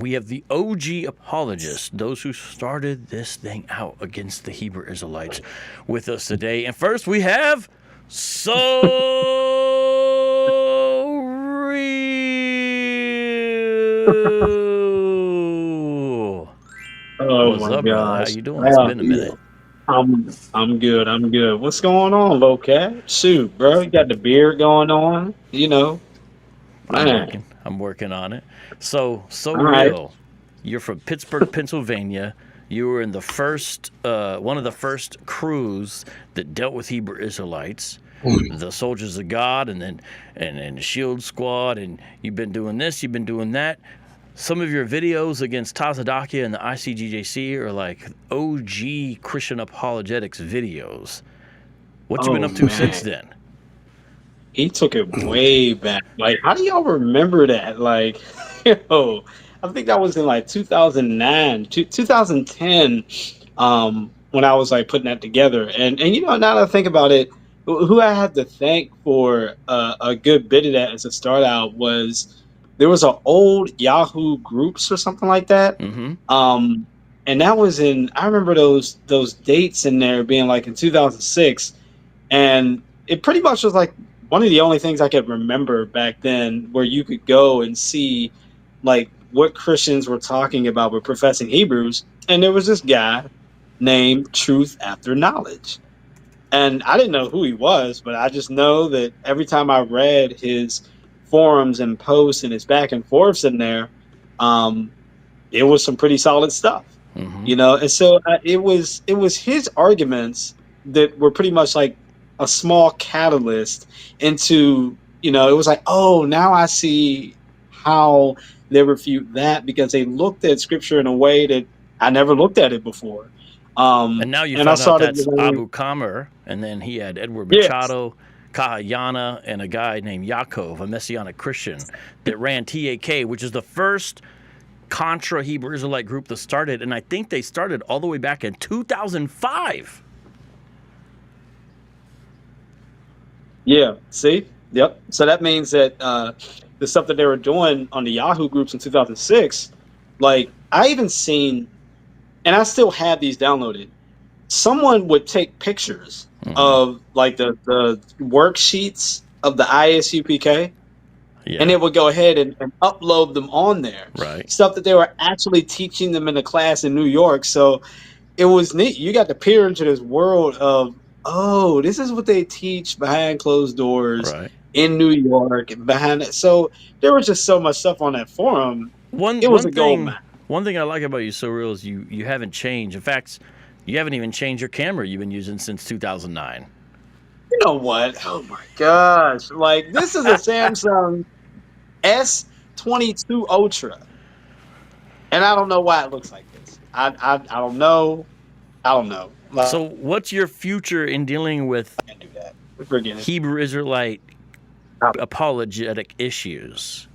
We have the OG apologists, those who started this thing out against the Hebrew Israelites, with us today. And first we have So Real. Oh What's my up, brother? How gosh. you doing? It's Wow. been a minute. I'm good. I'm good. What's going on, VOCAT? Shoot, bro. You got the beard going on, Man. I'm working on it. So All right. Real. You're from Pittsburgh, Pennsylvania. You were in the first, one of the first crews that dealt with Hebrew Israelites, the Soldiers of God, and then and the Shield Squad. And you've been doing this, you've been doing that. Some of your videos against Tazadakia and the ICGJC are like OG Christian apologetics videos. What you been Oh up to since man. then? He took it way back. Like, how do y'all remember that? Like, I think that was in like 2009, 2010, when I was like putting that together. And now that I think about it, who I had to thank for a good bit of that as a start out was there was an old Yahoo groups or something like that. Mm-hmm. And that was I remember those dates in there being like in 2006, and it pretty much was like one of the only things I could remember back then where you could go and see like what Christians were talking about with professing Hebrews. And there was this guy named Truth After Knowledge. And I didn't know who he was, but I just know that every time I read his forums and posts and his back and forths in there, it was some pretty solid stuff, Mm-hmm. And so it was his arguments that were pretty much like a small catalyst into, it was like, oh, now I see how they refute that, because they looked at scripture in a way that I never looked at it before. And now you And I found out started that's going, Abu Kamer, and then he had Edward yes, Machado, Kahayana, and a guy named Yaakov, a Messianic Christian, that ran TAK, which is the first Contra Hebrew Israelite group that started, and I think they started all the way back in 2005. yeah, see, yep. So that means that the stuff that they were doing on the Yahoo groups in 2006, like I even seen, and I still have these downloaded. Someone would take pictures Mm-hmm. of like the worksheets of the ISUPK, and Yeah, it would go ahead and upload them on there. right. Stuff that they were actually teaching them in a class in New York. So it was neat. You got to peer into this world of, oh, this is what they teach behind closed doors Right. in New York and behind it. So there was just so much stuff on that forum. One It was one a gold thing mine. one thing I like about you, So Real, is you haven't changed. In fact, you haven't even changed your camera you've been using since 2009. You know what? Oh my gosh. Like, this is a Samsung S22 Ultra, and I don't know why it looks like this. I don't know. I don't know. Like, So, what's your future in dealing with I can't do that. Forget it. Hebrew Israelite apologetic issues?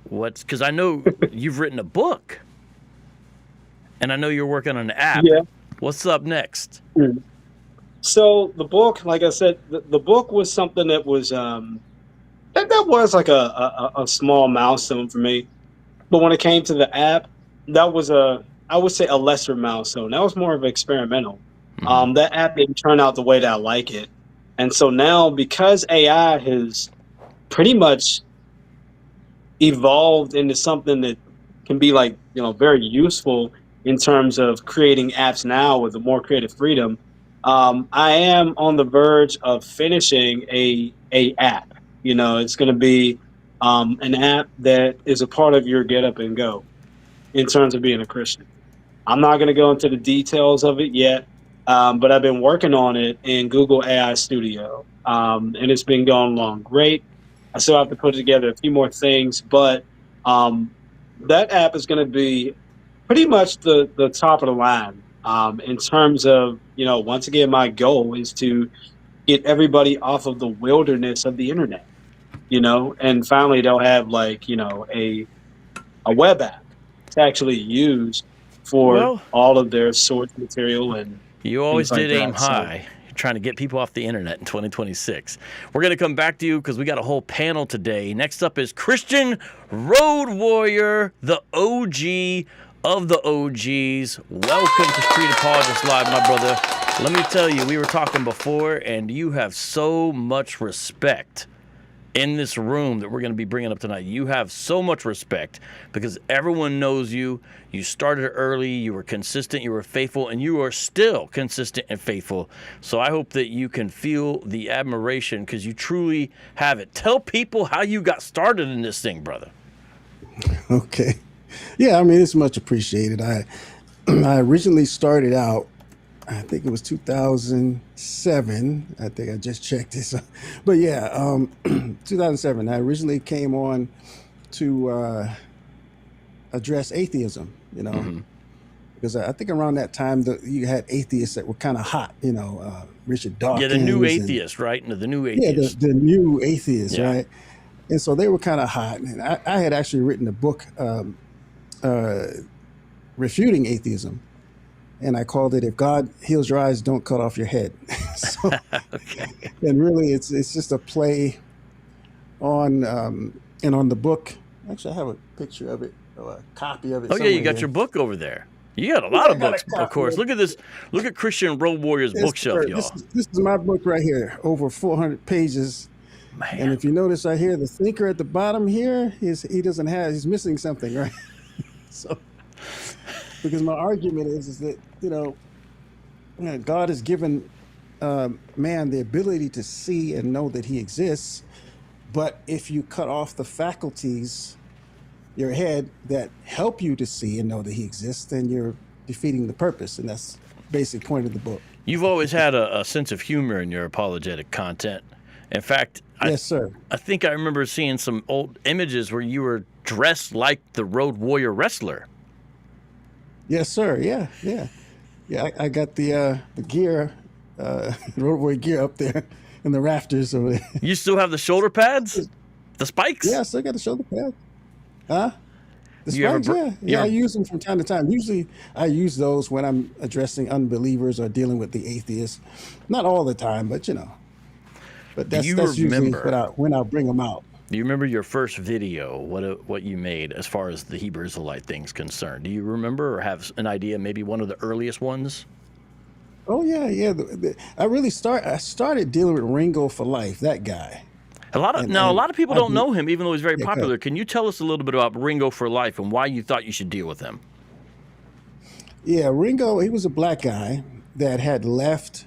Because I know you've written a book, and I know you're working on an app. Yeah. What's up next? So the book, like I said, the book was something that was that was like a small milestone for me. But when it came to the app, that was I would say a lesser milestone. That was more of experimental. Mm-hmm. That app didn't turn out the way that I like it. And so now, because AI has pretty much evolved into something that can be like, very useful in terms of creating apps now with a more creative freedom, I am on the verge of finishing a app. It's going to be an app that is a part of your Get Up and Go in terms of being a Christian. I'm not going to go into the details of it yet, but I've been working on it in Google AI Studio, and it's been going along great. I still have to put together a few more things, but that app is going to be pretty much the top of the line in terms of, once again, my goal is to get everybody off of the wilderness of the internet, and finally they'll have like, a web app to actually use for Well, all of their source material and you always things like did aim that. So high. trying to get people off the internet in 2026. We're going to come back to you because we got a whole panel today. Next up is Christian Road Warrior, the OG of the OGs. Welcome to Street Apologists Live, my brother. Let me tell you, we were talking before, and you have so much respect in this room that we're going to be bringing up tonight. You have so much respect because everyone knows you. You started early, you were consistent, you were faithful, and you are still consistent and faithful. So I hope that you can feel the admiration because you truly have it. Tell people how you got started in this thing, brother. Okay. Yeah, I mean, it's much appreciated. I originally started out, I think it was 2007. I think I just checked this. But yeah, 2007. I originally came on to address atheism, because I think around that time you had atheists that were kind of hot, Richard Dawkins. Yeah, the new atheist, right? The new atheist. Yeah, the new atheist, Yeah. right? And so they were kind of hot. And I had actually written a book refuting atheism. And I called it "If God Heals Your Eyes, Don't Cut Off Your Head." So, Okay. and really, it's just a play on and on the book. Actually, I have a picture of it, or a copy of it. Oh, yeah, you got somewhere your here. book over there. You got a lot of I got a books, of copy course. of- Look at this. Look at Christian Road Warrior's Yes, bookshelf, sir. y'all. This is my book right here, over 400 pages. And Man. if you notice right here, the thinker at the bottom here, he's missing something, right? So, because my argument is that God has given man the ability to see and know that he exists, but if you cut off the faculties, your head, that help you to see and know that he exists, then you're defeating the purpose, and that's the basic point of the book. You've always had a sense of humor in your apologetic content. In fact, Yes, sir. I think I remember seeing some old images where you were dressed like the Road Warrior wrestler. Yes, sir. Yeah. I got the gear, road warrior gear up there in the rafters over there. You still have the shoulder pads? The spikes? Yeah, I still got the shoulder pad. Huh? The You ever spikes, br- yeah. you Yeah, I ever- use them from time to time. Usually I use those when I'm addressing unbelievers or dealing with the atheists. Not all the time, but But that's you usually remember- when I bring them out. Do you remember your first video, what you made as far as the Hebrew Israelite thing's concerned? Do you remember or have an idea, maybe one of the earliest ones? Oh yeah. I started dealing with Ringo for Life, that guy. A lot of people I don't do- know him, even though he's very Yeah, go popular. ahead. Can you tell us a little bit about Ringo for Life and why you thought you should deal with him? Yeah, Ringo, he was a black guy that had left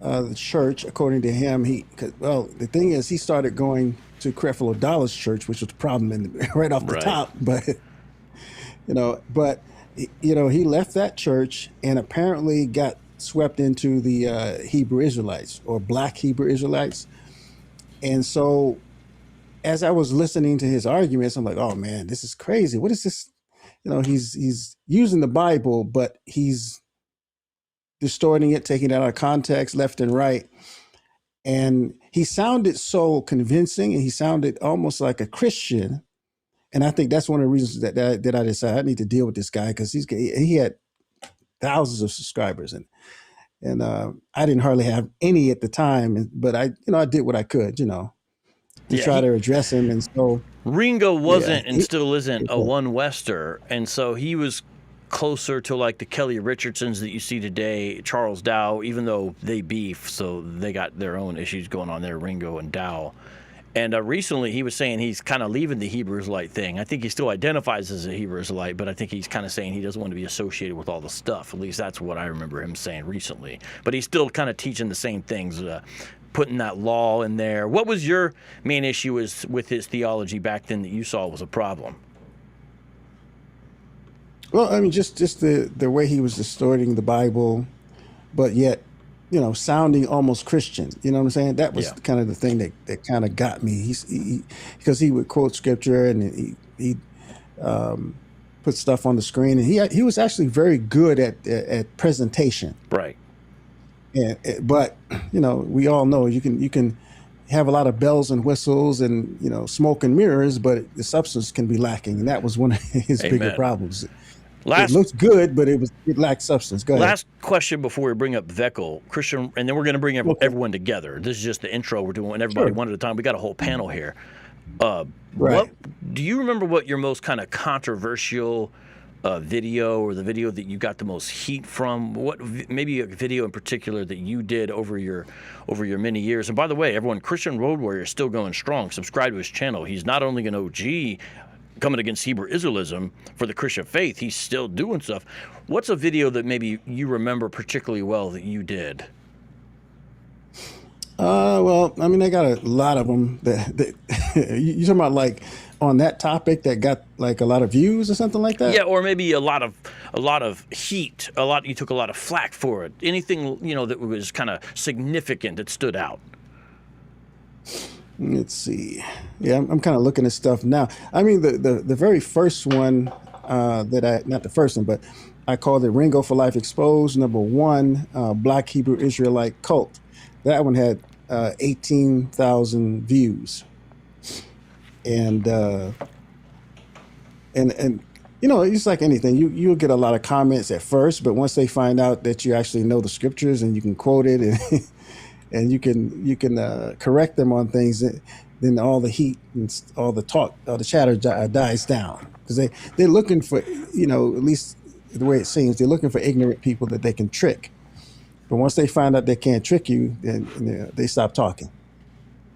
the church, according to him. The thing is, he started going to Creflo Dollar's church, which was a problem right off the Right. top. But he left that church and apparently got swept into the Hebrew Israelites, or Black Hebrew Israelites. And so, as I was listening to his arguments, I'm like, oh man, this is crazy. What is this? He's using the Bible, but he's distorting it, taking it out of context, left and right. And he sounded so convincing, and he sounded almost like a Christian. And I think that's one of the reasons that I decided I need to deal with this guy, because he had thousands of subscribers, and I didn't hardly have any at the time, but I did what I could, to Yeah, try to address him. And so Ringo wasn't Yeah, and he- still isn't a Okay. one Wester, and so he was closer to like the Kelly Richardsons that you see today, Charles Dow, even though they beef, so they got their own issues going on there, Ringo and Dow. And recently he was saying he's kind of leaving the Hebrew Israelite thing. I think he still identifies as a Hebrew Israelite, but I think he's kind of saying he doesn't want to be associated with all the stuff. At least that's what I remember him saying recently. But he's still kind of teaching the same things, putting that law in there. What was your main issue with his theology back then that you saw was a problem? Well, I mean, just the way he was distorting the Bible, but yet, sounding almost Christian. You know what I'm saying? That was Yeah. kind of the thing that kind of got me. Because he would quote scripture, and he put stuff on the screen, and he was actually very good at presentation. Right. But we all know you can have a lot of bells and whistles and smoke and mirrors, but the substance can be lacking, and that was one of his bigger Amen. problems. It Last looks good, but it lacked substance. Go ahead. last question before we bring up VEKYL, Christian, and then we're going to bring Okay. everyone together. This is just the intro. We're doing everybody Sure. one at a time. We got a whole panel here. Right. What do you remember? What your most kind of controversial video, or the video that you got the most heat from? What maybe a video in particular that you did over your many years? And by the way, everyone, Christian Road Warrior is still going strong. Subscribe to his channel. He's not only an OG coming against Hebrew Israelism for the Christian faith, he's still doing stuff. What's a video that maybe you remember particularly well that you did? Well, I mean, I got a lot of them that you talking about, like on that topic that got like a lot of views or something like that? Yeah, or maybe a lot of heat. You took a lot of flack for it. Anything, that was kind of significant that stood out. Let's see. Yeah, I'm kind of looking at stuff now. I mean, the very first one not the first one, but I called it Ringo for Life Exposed, #1, Black Hebrew Israelite Cult. That one had 18,000 views. And it's like anything. You'll get a lot of comments at first, but once they find out that you actually know the scriptures and you can quote it and and you can correct them on things, then all the heat and all the talk, all the chatter dies down, because they're looking for, at least the way it seems, they're looking for ignorant people that they can trick. But once they find out they can't trick you, then they stop talking.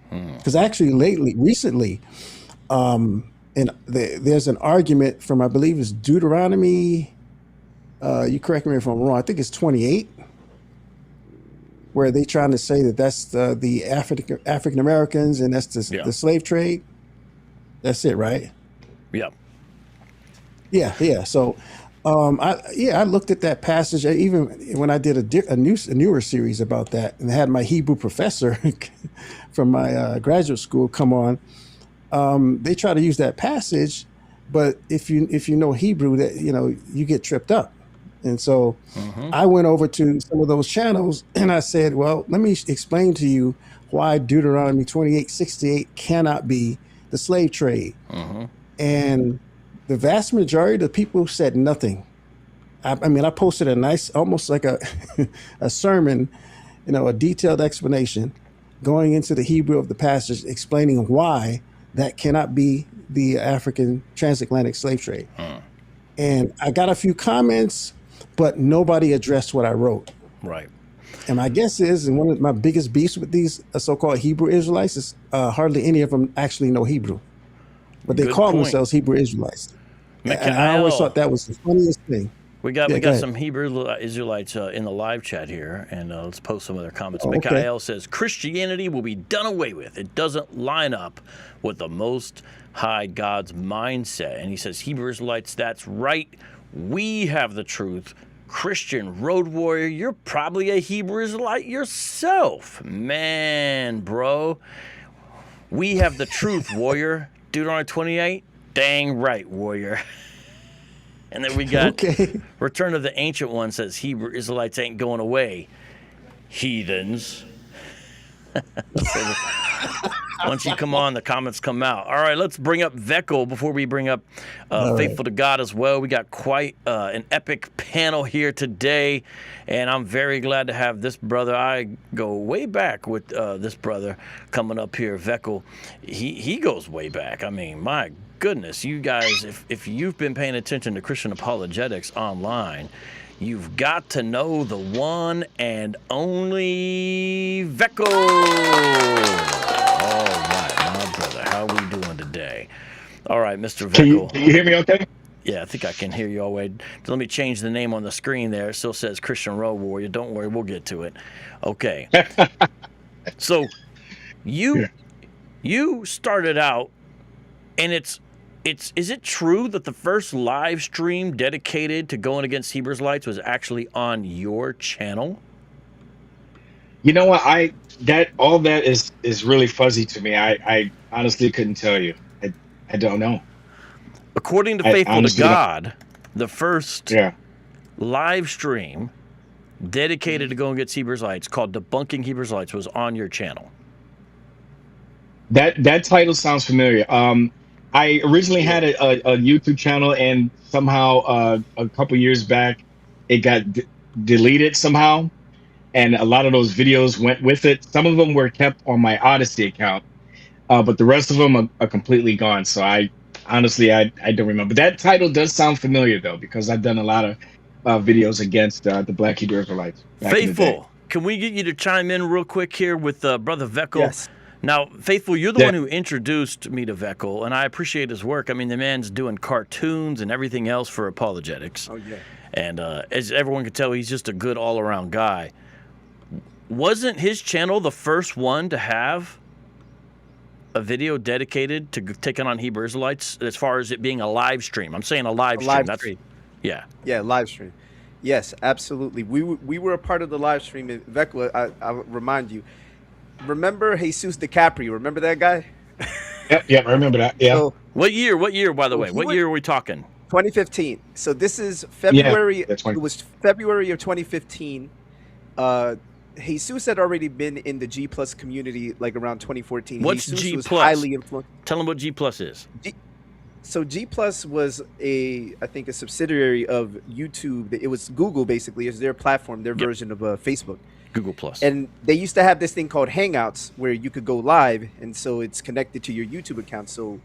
Because actually, recently, there's an argument from, I believe it's Deuteronomy. You correct me if I'm wrong. I think it's 28. Where they trying to say that's the African Americans, and that's the slave trade. That's it, right? Yeah. Yeah. So, I looked at that passage even when I did a newer series about that, and I had my Hebrew professor from my graduate school come on. They try to use that passage, but if you know Hebrew, that you get tripped up. And so I went over to some of those channels and I said, well, let me explain to you why Deuteronomy 28:68 cannot be the slave trade. And the vast majority of the people said nothing. I mean, I posted a nice, almost like a sermon, a detailed explanation going into the Hebrew of the passage, explaining why that cannot be the African transatlantic slave trade. And I got a few comments, but nobody addressed what I wrote. Right. And my guess is, and one of my biggest beefs with these so-called Hebrew Israelites is hardly any of them actually know Hebrew, but they call themselves Hebrew Israelites. And I always thought that was the funniest thing. We got some Hebrew Israelites in the live chat here, and let's post some of their comments. Okay. VEKYL says, Christianity will be done away with. It doesn't line up with the Most High God's mindset. And he says, Hebrew Israelites, that's right. We have the truth. Christian Road Warrior, you're probably a Hebrew Israelite yourself. Man, bro. We have the truth, warrior. Deuteronomy 28, dang right, warrior. And then we got Return of the Ancient One says, Hebrew Israelites ain't going away. Heathens. Once you come on, the comments come out. All right, let's bring up VEKYL before we bring up Faithful to God as well. We got quite an epic panel here today, and I'm very glad to have this brother. I go way back with this brother coming up here, VEKYL. He goes way back. I mean, my goodness, you guys, if you've been paying attention to Christian Apologetics online, you've got to know the one and only VEKYL. All right, my brother, how we doing today? All right, Mr. VEKYL. Can you hear me okay? Yeah, I think I can hear you all right. So let me change the name on the screen there. It still says Christian Road Warrior. Don't worry, we'll get to it. Okay. So you started out, and is it true that the first live stream dedicated to going against Hebrew Israelites was actually on your channel? You know what? All that is really fuzzy to me. I honestly couldn't tell you. I don't know. According to Faithful to God, the first live stream dedicated to going against Hebrew Israelites, called Debunking Hebrew Israelites, was on your channel. That title sounds familiar. I originally had a YouTube channel, and somehow a couple years back, it got deleted somehow, and a lot of those videos went with it. Some of them were kept on my Odyssey account, but the rest of them are completely gone. So I honestly I don't remember. That title does sound familiar though, because I've done a lot of videos against the Black Hebrew Israelites back in the day. Faithful, can we get you to chime in real quick here with Brother Veekl? Yes. Now, Faithful, you're the Yeah. one who introduced me to Veekl, and I appreciate his work. I mean, the man's doing cartoons and everything else for Apologetics. Oh yeah. And as everyone can tell, he's just a good all-around guy. Wasn't his channel the first one to have a video dedicated to taking on Hebrew Israelites as far as it being a live stream? I'm saying a live stream. Live stream. Yeah. Yeah, live stream. Yes, absolutely. We were a part of the live stream. VEKYL, I'll remind you. Remember Jesus DiCaprio? Remember that guy? Yep, I remember that. Yeah. So, What year, by the way? he What went- year are we talking? 2015. So this is February. that's right. It was February of 2015. Jesus had already been in the G Plus community like around 2014. What's Jesus G was Plus? highly influenced. Tell them what G Plus is. So G Plus was I think a subsidiary of YouTube. It was Google basically. It's their platform, their Yep. version of Facebook. Google Plus. And they used to have this thing called Hangouts where you could go live, and so it's connected to your YouTube account. So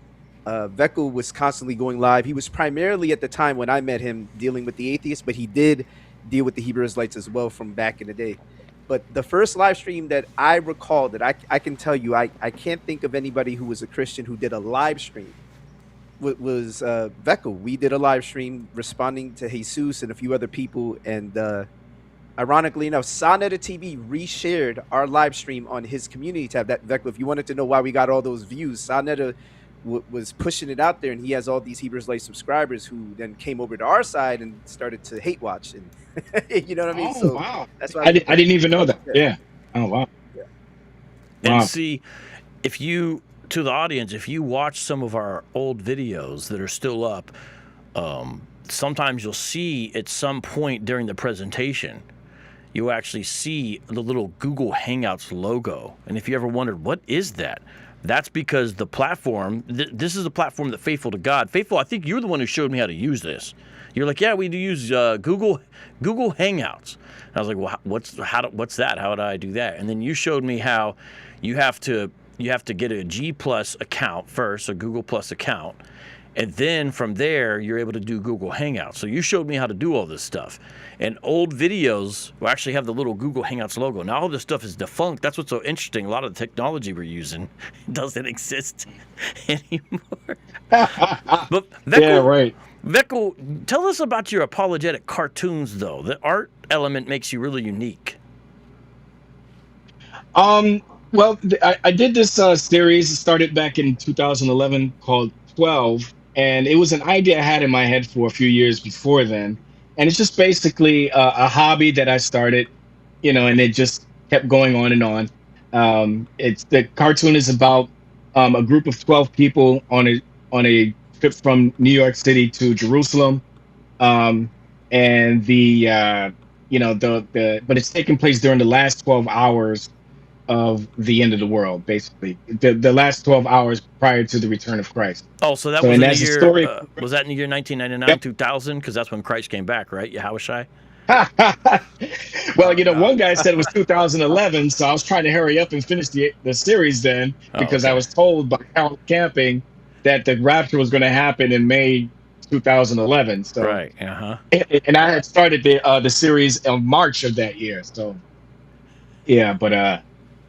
VEKYL was constantly going live. He was primarily at the time when I met him dealing with the atheists, but he did deal with the Hebrew Israelites as well from back in the day. But the first live stream that I recall that I can tell you, I can't think of anybody who was a Christian who did a live stream was VEKYL. We did a live stream responding to Jesus and a few other people, and ironically enough, Sonetta TV reshared our live stream on his community tab. That VEKYL, if you wanted to know why we got all those views, Sonetta was pushing it out there, and he has all these Hebrew Israelite subscribers who then came over to our side and started to hate watch, and you know what I mean. Oh, So wow. that's why I didn't even know that. Yeah. Oh, wow. And Wow. see, if you, to the audience, if you watch some of our old videos that are still up, sometimes you'll see at some point during the presentation, you actually see the little Google Hangouts logo. And if you ever wondered, what is that? That's because the platform, this is the platform that Faithful to God. Faithful, I think you're the one who showed me how to use this. You're like, yeah, we do use Google Hangouts. And I was like, well, what's that? How do I do that? And then you showed me how you have to get a G Plus account first, a Google Plus account, and then from there you're able to do Google Hangouts. So you showed me how to do all this stuff. And old videos will actually have the little Google Hangouts logo. Now all this stuff is defunct. That's what's so interesting. A lot of the technology we're using doesn't exist anymore. But VEKYL, Yeah, right. VEKYL, tell us about your apologetic cartoons, though. The art element makes you really unique. Well, I did this series. It started back in 2011 called 12, and it was an idea I had in my head for a few years before then. And it's just basically a hobby that I started, and it just kept going on and on. It's the cartoon is about a group of 12 people on a trip from New York City to Jerusalem, and but it's taking place during the last 12 hours of the end of the world, basically the last 12 hours prior to the return of Christ. Oh, so that So, was and in the that's the year. story. Was that in the year 1999, Yep. 2000? Because that's when Christ came back, right? Yahushai. Well, one guy said it was 2011, so I was trying to hurry up and finish the series then, because I was told by Harold Camping that the rapture was going to happen in May 2011. So, Right. Uh-huh. and I had started the series in March of that year. So, yeah, but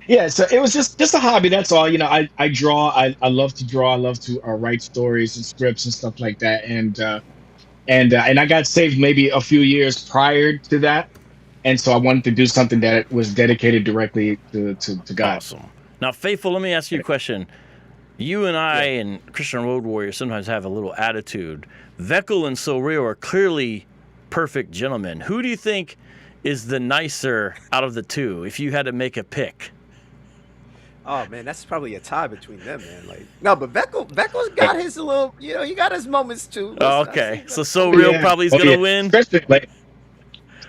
yeah, so it was just a hobby. That's all. I draw. I love to draw. I love to write stories and scripts and stuff like that. And I got saved maybe a few years prior to that, and so I wanted to do something that was dedicated directly to God. Awesome. Now, Faithful, let me ask you a question. You and I and Christian Road Warrior sometimes have a little attitude. VEKYL and So Real are clearly perfect gentlemen. Who do you think is the nicer out of the two, if you had to make a pick? Oh man, that's probably a tie between them, man. Like no, but VEKYL's got his little, he got his moments too. Oh, okay, so Real probably is gonna win. Especially like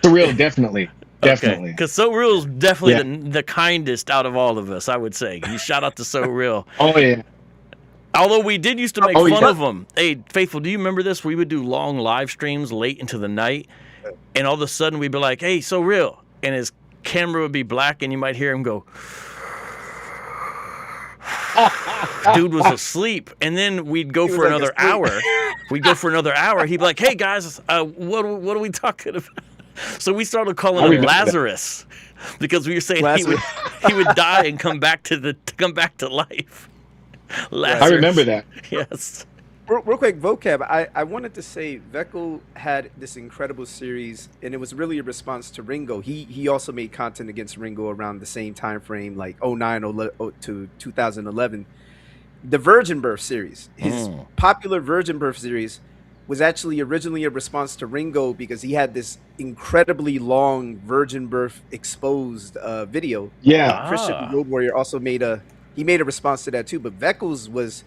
Surreal, definitely. Okay, because So Real's definitely the kindest out of all of us, I would say. You shout out to So Real. Oh yeah. Although we did used to make Oh, fun yeah. of them. Hey, Faithful, do you remember this? We would do long live streams late into the night, and all of a sudden we'd be like, "Hey, so real," and his camera would be black, and you might hear him go. Dude was asleep, and then we'd go for another hour. We'd go for another hour. He'd be like, "Hey guys, what are we talking about?" So we started calling him Lazarus because we were saying he would die and come back to life. Lazarus. I remember that. Yes. Real quick, vocab. I wanted to say VEKYL had this incredible series, and it was really a response to Ringo. He also made content against Ringo around the same time frame, like 09 to 2011. The Virgin Birth series, his popular Virgin Birth series, was actually originally a response to Ringo because he had this incredibly long Virgin Birth exposed video. Yeah. Christian Road Warrior also made a response to that too, but VEKYL's was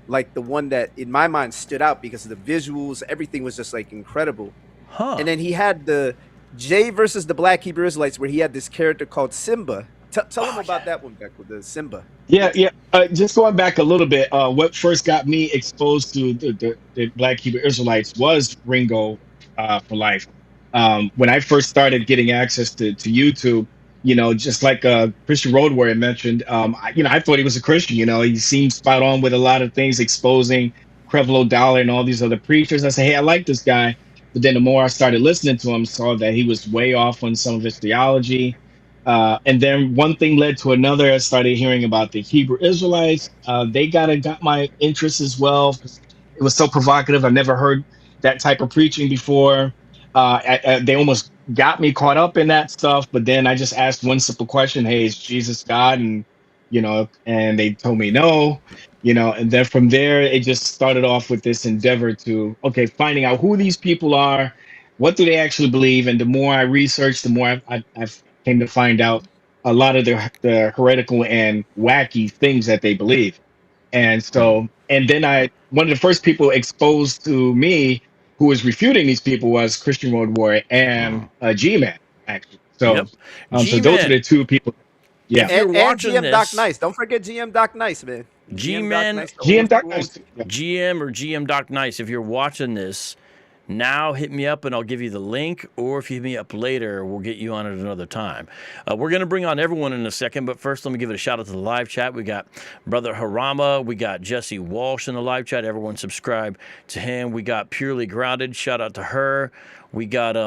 like the one that in my mind stood out because of the visuals, everything was just like incredible. And then he had the Jay versus the Black Hebrew Israelites where he had this character called Simba. Tell him about that one, VEKYL, the Simba. Yeah. Just going back a little bit, what first got me exposed to the Black Hebrew Israelites was Ringo for Life. When I first started getting access to YouTube, just like Christian Road Warrior mentioned, I thought he was a Christian. He seemed spot on with a lot of things, exposing Creflo Dollar and all these other preachers. I said, hey, I like this guy. But then the more I started listening to him, saw that he was way off on some of his theology. And then one thing led to another. I started hearing about the Hebrew Israelites. They got my interest as well. It was so provocative. I never heard that type of preaching before. They almost got me caught up in that stuff, but then I just asked one simple question: hey, is Jesus God? And and they told me no. And then from there it just started off with this endeavor to finding out who these people are, what do they actually believe. And the more I researched, the more I've came to find out a lot of the heretical and wacky things that they believe. And so, and then one of the first people exposed to me who was refuting these people was Christian Road Warrior and G-Man, actually. So, so those are the two people. Yeah. If you're watching GM this, Doc Nice. Don't forget GM Doc Nice, man. GM Doc Nice. GM or GM Doc Nice. If you're watching this now, hit me up and I'll give you the link. Or if you hit me up later, we'll get you on at another time. We're going to bring on everyone in a second, but first let me give it a shout out to the live chat. We got Brother Harama. We got Jesse Walsh in the live chat. Everyone subscribe to him. We got Purely Grounded. Shout out to her. We got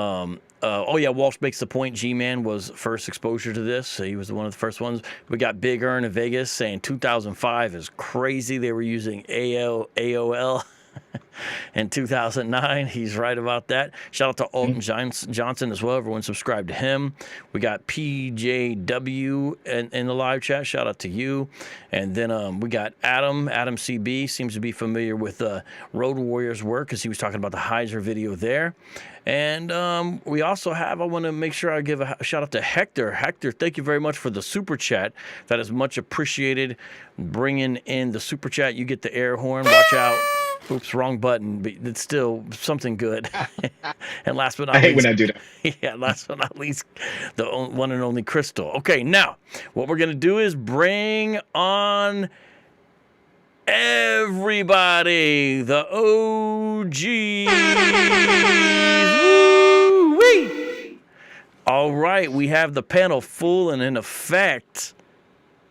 Walsh makes the point. G-Man was first exposure to this. So he was one of the first ones. We got Big Earn in Vegas saying 2005 is crazy. They were using AOL in 2009. He's right about that. Shout out to Alton Johnson as well. Everyone subscribe to him. We got PJW in the live chat. Shout out to you. And then we got Adam CB. Seems to be familiar with Road Warrior's work because he was talking about the Heiser video there. And we also have, I want to make sure I give a shout out to Hector. Hector, thank you very much for the super chat. That is much appreciated. Bringing in the super chat, you get the air horn. Watch out. Oops, wrong button, but it's still something good. And last but not least, I hate when I do that. Yeah, last but not least, the one and only Crystal. Okay, now what we're gonna do is bring on everybody, the OGs. Woo-wee! All right, we have the panel full and in effect.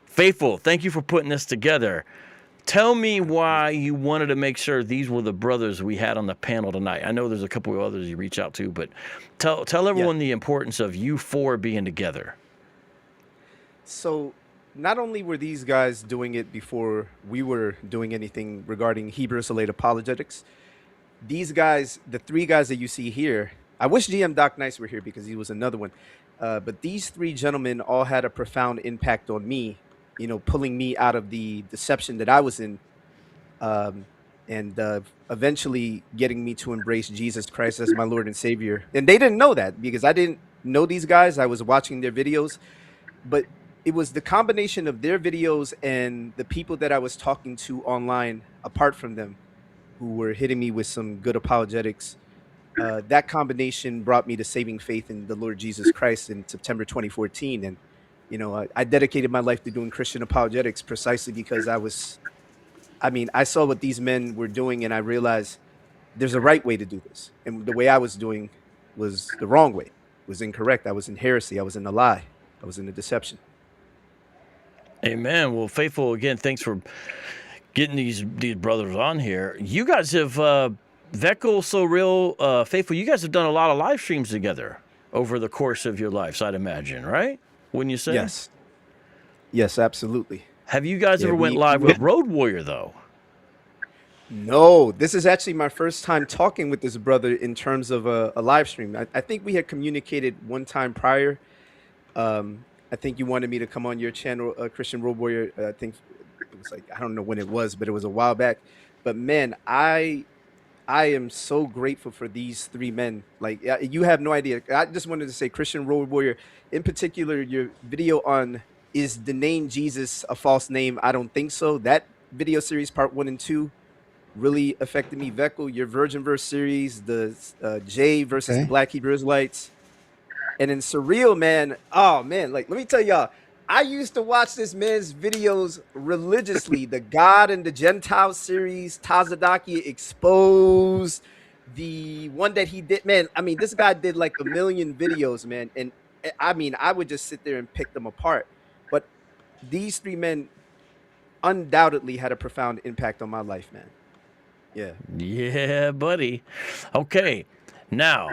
Faithful, thank you for putting this together. Tell me why you wanted to make sure these were the brothers we had on the panel tonight. I know there's a couple of others you reach out to, but tell everyone the importance of you four being together. So not only were these guys doing it before we were doing anything regarding Hebrew Israelite apologetics, these guys, the three guys that you see here, I wish GM Doc Nice were here because he was another one. But these three gentlemen all had a profound impact on me, pulling me out of the deception that I was in, and eventually getting me to embrace Jesus Christ as my Lord and Savior. And they didn't know that because I didn't know these guys. I was watching their videos, but it was the combination of their videos and the people that I was talking to online, apart from them, who were hitting me with some good apologetics. That combination brought me to saving faith in the Lord Jesus Christ in September 2014. And I dedicated my life to doing Christian apologetics precisely because I was I mean, I saw what these men were doing, and I realized there's a right way to do this, and the way I was doing was the wrong way, was incorrect. I was in heresy. I was in a lie. I was in a deception. Amen. Well, Faithful, again, thanks for getting these brothers on here. You guys have VEKYL, So Real, Faithful. You guys have done a lot of live streams together over the course of your lives, I'd imagine, right? Wouldn't you say? Yes. Yes, absolutely. Have you guys Yeah, ever went live with Road Warrior though? No, this is actually my first time talking with this brother in terms of a live stream. I think we had communicated one time prior. I think you wanted me to come on your channel, Christian Road Warrior. I think it was like, I don't know when it was, but it was a while back. But man, I am so grateful for these three men. Like, you have no idea. I just wanted to say, Christian Road Warrior, in particular, your video on "Is the name Jesus a false name?" I don't think so. That video series, part 1 and 2, really affected me. VEKYL, your Virgin Verse series, the Jay versus the Black Hebrew Israelites, and then Surreal, man. Oh man, like, let me tell y'all, I used to watch this man's videos religiously. The God and the Gentile series, Tazadaki Exposed, the one that he did, man. I mean, this guy did like 1 million videos, man. And I mean, I would just sit there and pick them apart. But these three men undoubtedly had a profound impact on my life, man. Yeah. Yeah, buddy. Okay. Now,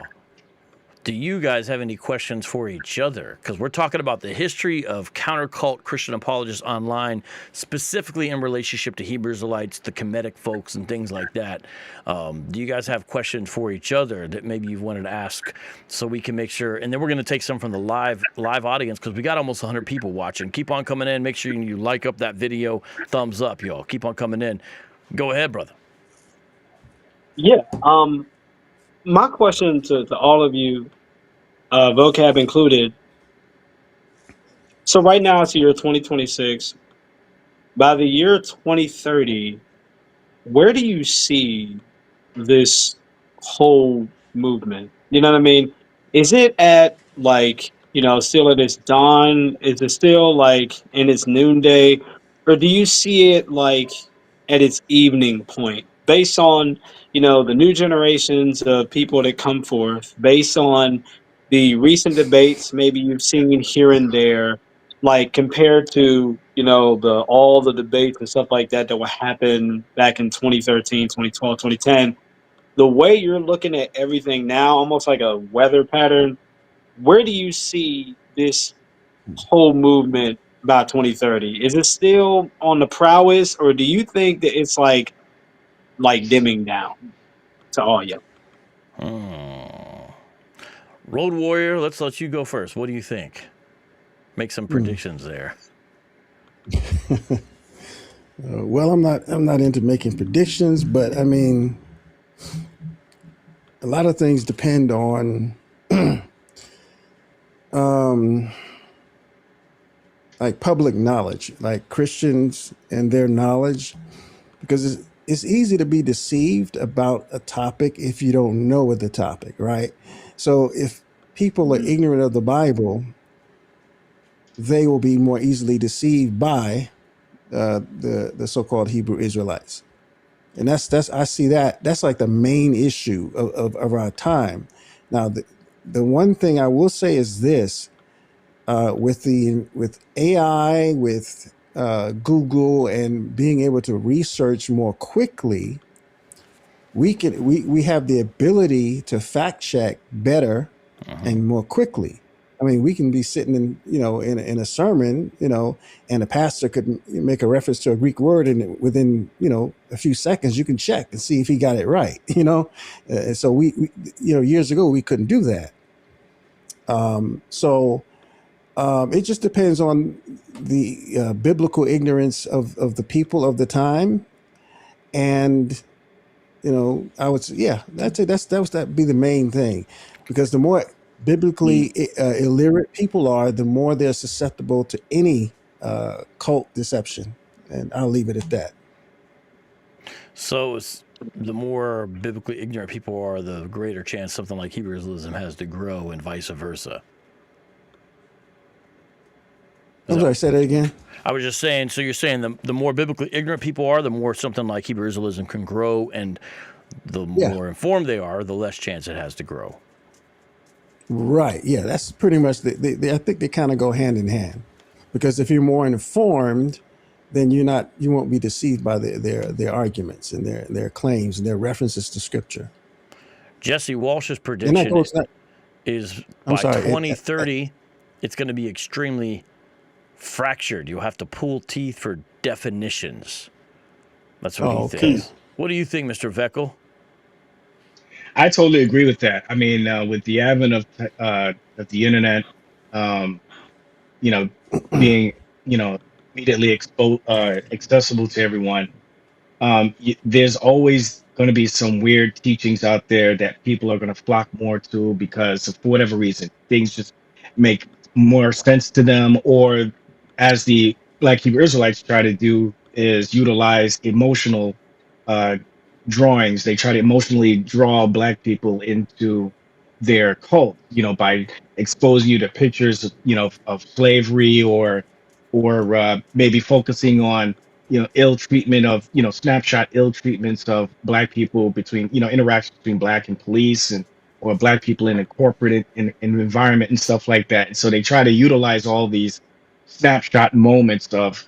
do you guys have any questions for each other? Because we're talking about the history of counter-cult Christian apologists online, specifically in relationship to Hebrew Israelites, the Kemetic folks, and things like that. Do you guys have questions for each other that maybe you've wanted to ask so we can make sure? And then we're going to take some from the live audience because we got almost 100 people watching. Keep on coming in. Make sure you like up that video. Thumbs up, y'all. Keep on coming in. Go ahead, brother. Yeah. My question to all of you, vocab included. So right now it's the year 2026. By the year 2030, where do you see this whole movement? You know what I mean? Is it at, like, still at its dawn? Is it still like in its noonday? Or do you see it like at its evening point? Based on, the new generations of people that come forth, based on the recent debates maybe you've seen here and there, like compared to, all the debates and stuff like that would happen back in 2013, 2012, 2010. The way you're looking at everything now, almost like a weather pattern, where do you see this whole movement by 2030? Is it still on the prowess, or do you think that it's like dimming down to all you? Road Warrior, let's let you go first. What do you think? Make some predictions there. Well, I'm not into making predictions, but I mean, a lot of things depend on like public knowledge, like Christians and their knowledge, because it's easy to be deceived about a topic if you don't know the topic, right? So if people are ignorant of the Bible, they will be more easily deceived by the so-called Hebrew Israelites. And that's I see that's like the main issue of our time. Now, the one thing I will say is this: with AI, with Google, and being able to research more quickly, we have the ability to fact check better and more quickly. I mean, we can be sitting in a sermon, and a pastor could make a reference to a Greek word, and within a few seconds you can check and see if he got it right. So we years ago we couldn't do that. It just depends on the biblical ignorance of the people of the time, and I would say, that'd be the main thing, because the more biblically illiterate people are, the more they're susceptible to any cult deception. And I'll leave it at that. So the more biblically ignorant people are, the greater chance something like Hebrew Israelism has to grow, and vice versa. I'm sorry, say that again. I was just saying, so you're saying the more biblically ignorant people are, the more something like Hebrew Israelism can grow, and the Yeah. more informed they are, the less chance it has to grow. Right. Yeah, that's pretty much I think they kind of go hand in hand, because if you're more informed, then you won't be deceived by their arguments and their claims and their references to scripture. Jesse Walsh's And that prediction goes. is I'm by sorry. 2030, it's going to be extremely fractured. You'll have to pull teeth for definitions. That's what he Okay. thinks. What do you think, Mr. Veekl? I totally agree with that. I mean, with the advent of the internet, um, you know, being immediately accessible to everyone, there's always going to be some weird teachings out there that people are going to flock more to because for whatever reason, things just make more sense to them. Or as the Black Hebrew Israelites try to do, is utilize emotional uh, drawings. They try to emotionally draw Black people into their cult, by exposing you to pictures, of slavery, or maybe focusing on ill treatment of snapshot ill treatments of Black people between interactions between Black and police, and or Black people in a corporate in environment and stuff like that. And so they try to utilize all these snapshot moments of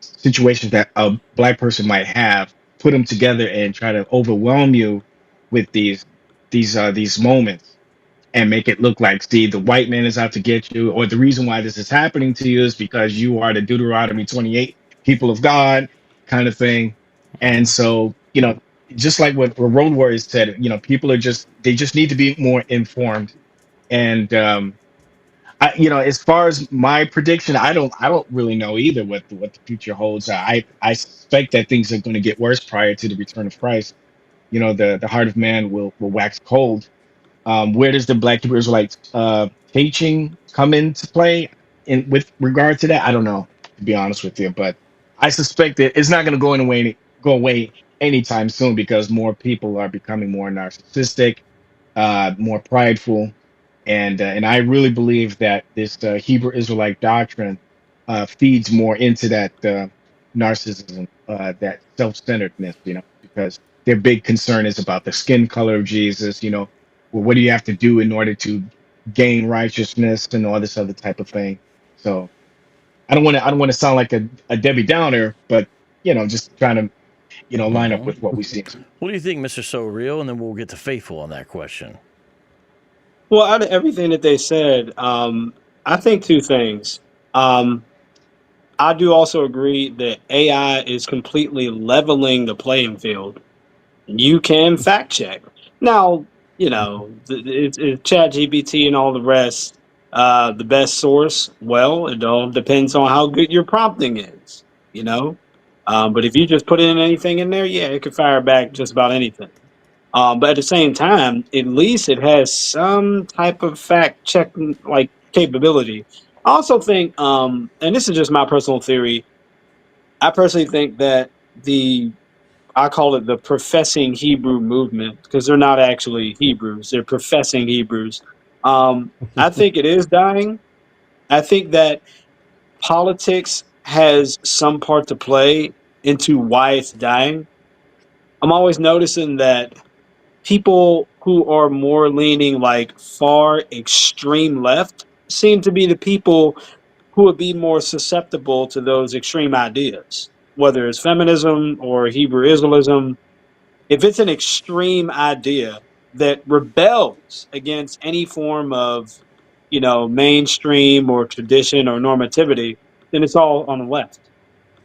situations that a Black person might have, put them together and try to overwhelm you with these moments, and make it look like, see, the white man is out to get you, or the reason why this is happening to you is because you are the Deuteronomy 28 people of God kind of thing. And so, just like what Road Warriors said, people they just need to be more informed. And as far as my prediction, I don't really know either what the future holds. I suspect that things are going to get worse prior to the return of Christ. The heart of man will wax cold. Where does the Black Hebrew Israelite teaching come into play in with regard to that? I don't know, to be honest with you, but I suspect that it's not going to go away anytime soon, because more people are becoming more narcissistic, more prideful, and I really believe that this Hebrew Israelite doctrine feeds more into that narcissism, that self-centeredness, because their big concern is about the skin color of Jesus. Well, what do you have to do in order to gain righteousness and all this other type of thing? So I don't want to sound like a Debbie Downer, but just trying to line up with what we see. What do you think, Mr. So Real? And then we'll get to Faithful on that question. Well, out of everything that they said, I think two things. Um, I do also agree that AI is completely leveling the playing field. You can fact check. Now, it's ChatGPT and all the rest. The best source, well, it all depends on how good your prompting is, you know. But if you just put in anything in there, yeah, it could fire back just about anything. But at the same time, at least it has some type of fact checking like capability. I also think, and this is just my personal theory, I personally think that I call it the professing Hebrew movement, because they're not actually Hebrews, they're professing Hebrews. I think it is dying. I think that politics has some part to play into why it's dying. I'm always noticing that people who are more leaning like far extreme left seem to be the people who would be more susceptible to those extreme ideas, whether it's feminism or Hebrew Israelism. If it's an extreme idea that rebels against any form of, mainstream or tradition or normativity, then it's all on the left.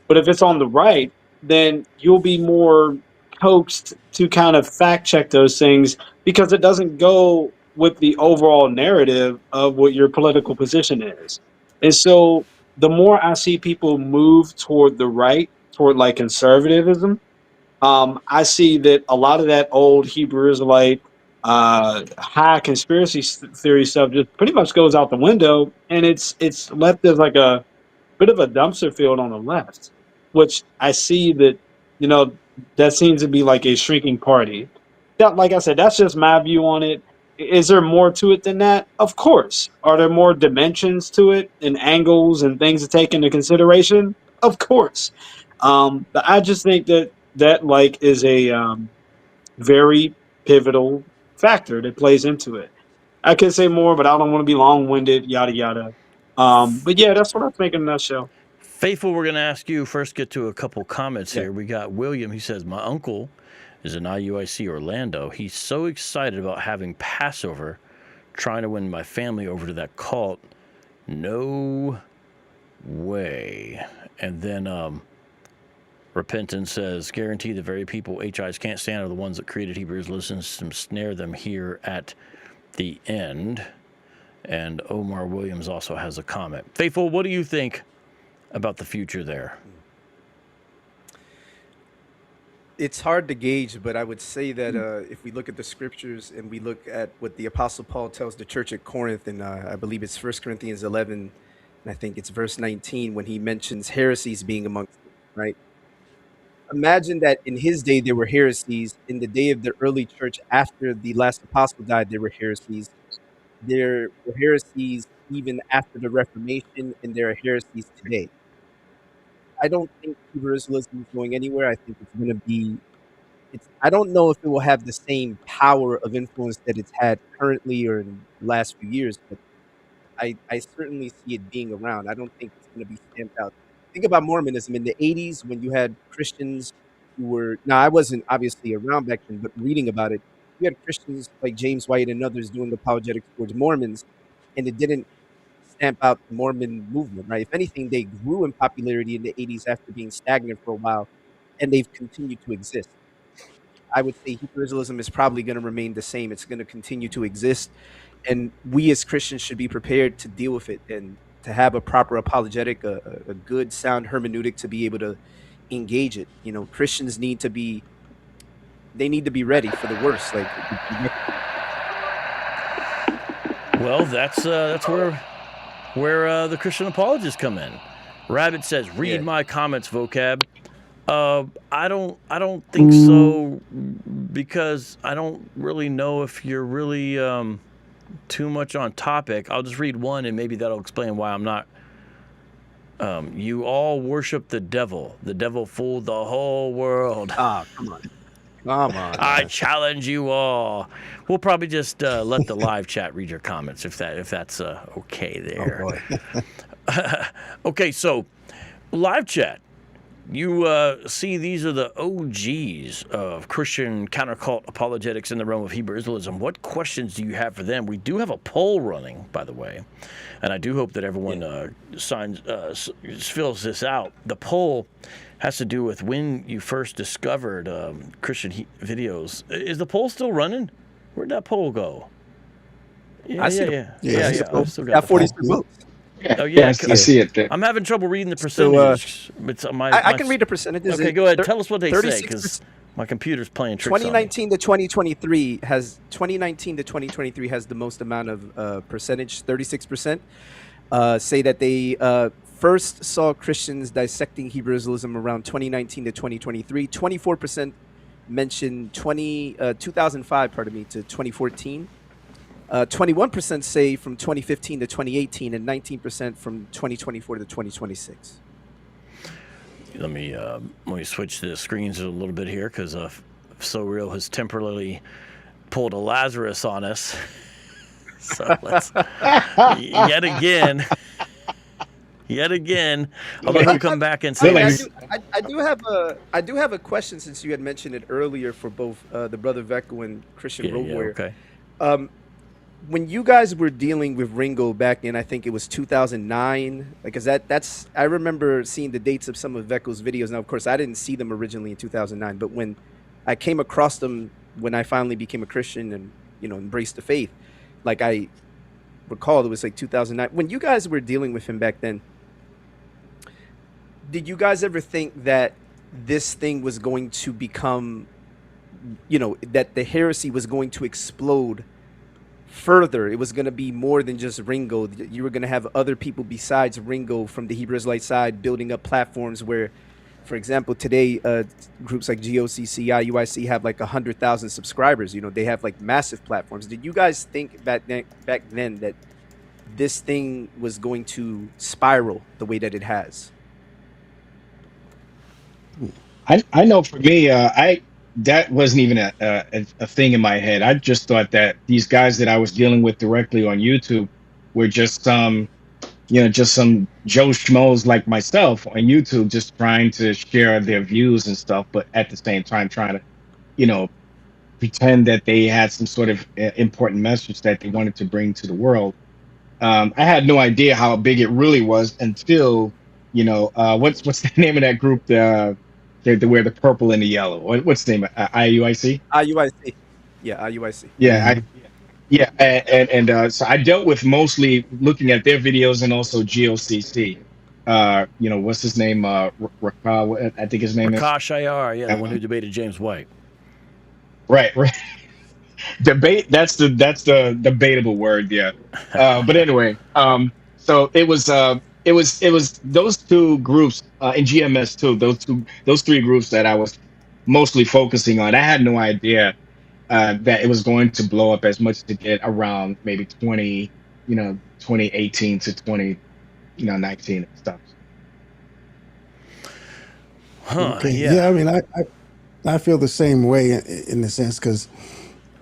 But if it's on the right, then you'll be more coaxed to kind of fact check those things because it doesn't go with the overall narrative of what your political position is. And so the more I see people move toward the right, toward like conservatism, I see that a lot of that old Hebrew Israelite high conspiracy theory stuff just pretty much goes out the window, and it's left as like a bit of a dumpster field on the left, which I see that, you know, that seems to be like a shrinking party. That, like I said, that's just my view on it. Is there more to it than that? Of course. Are there more dimensions to it and angles and things to take into consideration? Of course. But I just think that like is a very pivotal factor that plays into it. I could say more, but I don't want to be long winded. Yada yada. But yeah, that's what I think in a nutshell. Faithful, we're going to ask you first. Get to a couple comments Yeah. here. We got William. He says, "My uncle is in IUIC Orlando. He's so excited about having Passover, trying to win my family over to that cult. No way." And then Repentance says, "Guarantee the very people HIs can't stand are the ones that created Hebrews. Listen to snare them here at the end." And Omar Williams also has a comment. Faithful, what do you think about the future there? It's hard to gauge, but I would say that if we look at the scriptures and we look at what the Apostle Paul tells the church at Corinth, and I believe it's 1 Corinthians 11, and I think it's verse 19, when he mentions heresies being amongst them, right? Imagine that in his day there were heresies. In the day of the early church, after the last apostle died, there were heresies. There were heresies even after the Reformation, and there are heresies today. I don't think Hebrew Israelism is going anywhere. I think it's going to be. I don't know if it will have the same power of influence that it's had currently or in the last few years, but I certainly see it being around. I don't think it's going to be stamped out. Think about Mormonism in the 80s when you had Christians who were. Now, I wasn't obviously around back then, but reading about it, you had Christians like James White and others doing apologetics towards Mormons, and it didn't stamp out the Mormon movement, right? If anything, they grew in popularity in the 80s after being stagnant for a while, and they've continued to exist. I would say Hebrew Israelism is probably going to remain the same. It's going to continue to exist, and we as Christians should be prepared to deal with it and to have a proper apologetic, a good, sound hermeneutic to be able to engage it. You know, Christians need to be ready for the worst. Like, Well, that's where the Christian apologists come in. Rabbit says, "Read my comments, vocab." I don't think so, because I don't really know if you're really too much on topic. I'll just read one, and maybe that'll explain why I'm not. You all worship the devil. The devil fooled the whole world. come on. Come on. I challenge you all. We'll probably just let the live chat read your comments if that's okay there. Okay, so live chat. You see, these are the OGs of Christian countercult apologetics in the realm of Hebrew Israelism. What questions do you have for them? We do have a poll running, by the way, and I do hope that everyone fills this out. The poll has to do with when you first discovered Christian videos. Is the poll still running? Where'd that poll go? I see the I've still got 46 votes. Oh yeah, I see it there. I'm having trouble reading the percentages. I can read the percentages. Okay, go ahead. Tell us what they say, because my computer's playing tricks on me. 2019 to 2023 has the most amount of percentage. 36% say that they first saw Christians dissecting Hebrew Israelism around 2019 to 2023. 24% mentioned 2005, to 2014. 21% say from 2015 to 2018, and 19% from 2024 to 2026. Let me switch the screens a little bit here, because So Real has temporarily pulled a Lazarus on us. So let's yet again. Although he'll come back and say, I do have a question, since you had mentioned it earlier, for both the brother Veekl and Christian Road Warrior. Okay. When you guys were dealing with Ringo back in, I think it was 2009, because that's I remember seeing the dates of some of Veekl's videos. Now, of course, I didn't see them originally in 2009, but when I came across them, when I finally became a Christian and embraced the faith, like I recall, it was like 2009. When you guys were dealing with him back then, did you guys ever think that this thing was going to become, that the heresy was going to explode further? It was going to be more than just Ringo. You were going to have other people besides Ringo from the Hebrew Israelite side building up platforms where for example, today groups like GOCC, IUIC have like 100,000 subscribers. You know, they have like massive platforms. Did you guys think back then that this thing was going to spiral the way that it has? I know for me, I that wasn't even a thing in my head. I just thought that these guys that I was dealing with directly on YouTube were just just some Joe Schmoes like myself on YouTube, just trying to share their views and stuff, but at the same time trying to, you know, pretend that they had some sort of important message that they wanted to bring to the world. I had no idea how big it really was until, what's the name of that group? They wear the purple and the yellow. What's the name? IUIC. IUIC. Yeah, IUIC. Yeah, yeah, so I dealt with mostly looking at their videos and also GOCC. What's his name? I think his name is. Prakash Ayar, yeah, the one who debated James White. Right, right. Debate. That's the debatable word. Yeah. But anyway, so it was those two groups in GMS too. Those three groups that I was mostly focusing on. I had no idea that it was going to blow up as much as it did around maybe 2018 to 2019 and stuff. Huh, Okay. yeah. Yeah, I mean, I feel the same way in the sense because